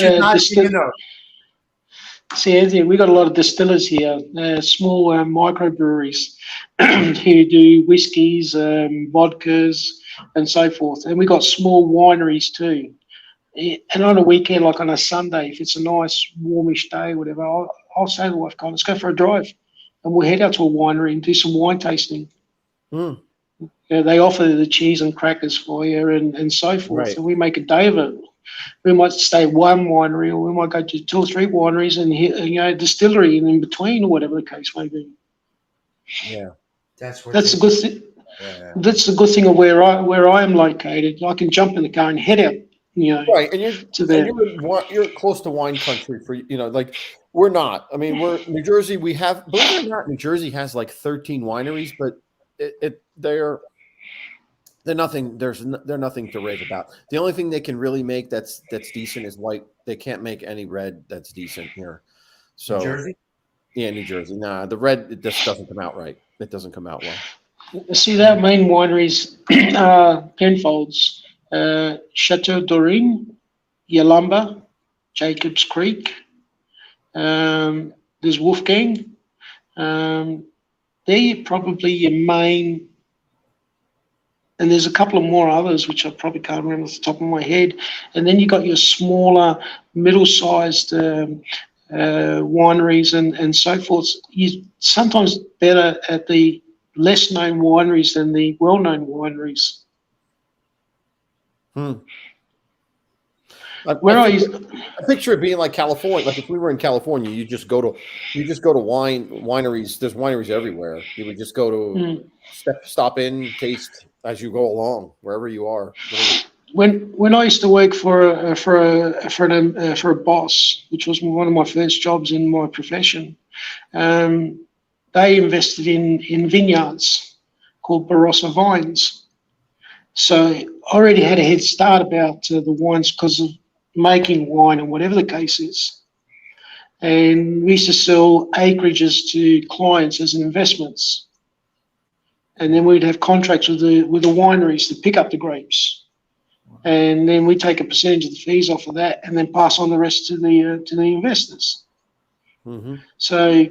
See, Anthony, we got a lot of distillers here, small microbreweries who do whiskies, vodkas, and so forth. And we got small wineries too. And on a weekend, like on a Sunday, if it's a nice warmish day, whatever, I'll say to the wife, let's go for a drive. And we'll head out to a winery and do some wine tasting. Mm. They offer the cheese and crackers for you and so forth. Right. And we make a day of it. We might stay at one winery, or we might go to 2 or 3 wineries and distillery and in between, or whatever the case may be. Yeah. That's a good thing. Yeah. That's the good thing of where I am located. I can jump in the car and head out. Right, and you're close to wine country for like we're not. I mean, we're New Jersey. We have, believe it or not, New Jersey has like 13 wineries, but they're nothing. They're nothing to rave about. The only thing they can really make that's decent is white. They can't make any red that's decent here. So New Jersey? Yeah, New Jersey. Nah, the red it just doesn't come out right. It doesn't come out well. See, that main wineries are Penfolds, Chateau Dorine, Yalumba, Jacobs Creek. There's Wolfgang. They're probably your main. And there's a couple of more others, which I probably can't remember off the top of my head. And then you got your smaller, middle-sized wineries and so forth. You're sometimes better at the less-known wineries than the well-known wineries. I picture it being like California. Like if we were in California, you just go to wineries. There's wineries everywhere. You would just go to stop in, taste as you go along, wherever you are. When I used to work for a boss, which was one of my first jobs in my profession, they invested in vineyards called Barossa Vines. So I already had a head start about the wines because of making wine and whatever the case is. And we used to sell acreages to clients as investments. And then we'd have contracts with the wineries to pick up the grapes. And then we take a percentage of the fees off of that and then pass on the rest to the investors. Mm-hmm. So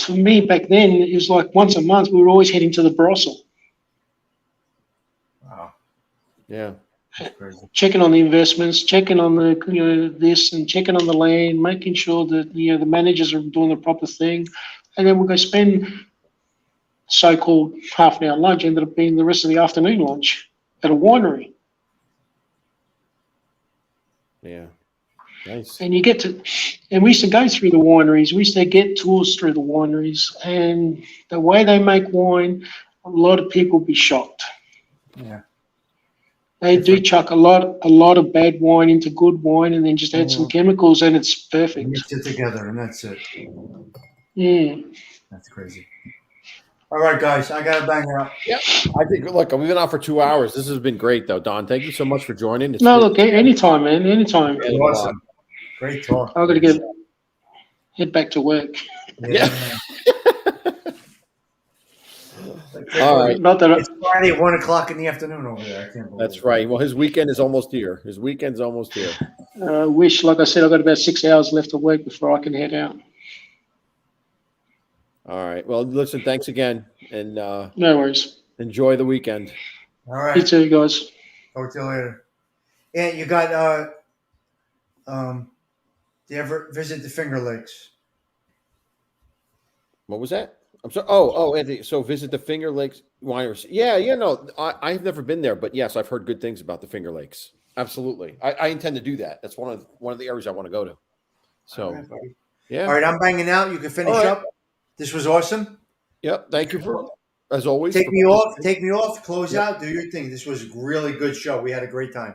for me back then, it was like once a month, we were always heading to the Barossa. Wow. Yeah. Checking on the investments, checking on the this and checking on the land, making sure that the managers are doing the proper thing, and then we'll go spend so-called half an hour lunch ended up being the rest of the afternoon lunch at a winery. Yeah. Nice. And you get to, and we used to go through the wineries. We used to get tours through the wineries, and the way they make wine, a lot of people be shocked. Yeah. They do chuck a lot of bad wine into good wine, and then just add some chemicals, and it's perfect. Mix it together, and that's it. Mm. That's crazy. All right, guys, I gotta bang it up. Yeah, I think. Look, we've been on for 2 hours. This has been great, though, Don. Thank you so much for joining. It's No, been- look, anytime, man, anytime. Awesome. Great talk. I'm gonna head back to work. Yeah. All right. Not that It's Friday at 1 o'clock in the afternoon over there. I can't believe That's it. right. Well, his weekend is almost here. His weekend's almost here. I wish, like I said, I've got about 6 hours left of work before I can head out. All right. Well, listen, thanks again, and No worries. enjoy the weekend. All You right. too, guys. Talk to you later. And you got do you ever visit the Finger Lakes? What was that? I'm sorry. Oh, Anthony. So visit the Finger Lakes wineries. Yeah, no, I've never been there, but yes, I've heard good things about the Finger Lakes. Absolutely. I intend to do that. That's one of the areas I want to go to. So, All right, buddy. yeah. All right, I'm banging out. You can finish All right. up. This was awesome. Yep. Thank you for, as always. Take for me off. participating. Take me off. Close Yep. out. Do your thing. This was a really good show. We had a great time.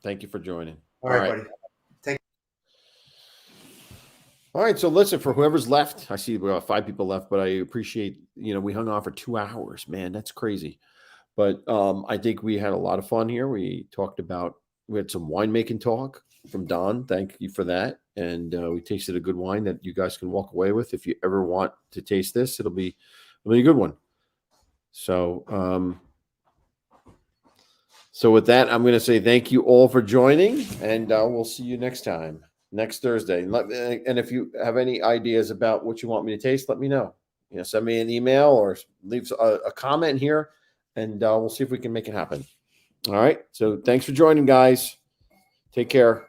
Thank you for joining. All right, buddy. All right, so listen, for whoever's left, I see we got 5 people left, but I appreciate, we hung on for 2 hours, man, that's crazy. But I think we had a lot of fun here. We had some winemaking talk from Don. Thank you for that. And we tasted a good wine that you guys can walk away with. If you ever want to taste this, it'll be a good one. So, so with that, I'm going to say thank you all for joining, and we'll see you next time. Next Thursday. And if you have any ideas about what you want me to taste, let me know. Send me an email or leave a comment here, and we'll see if we can make it happen. All right. So thanks for joining, guys. Take care.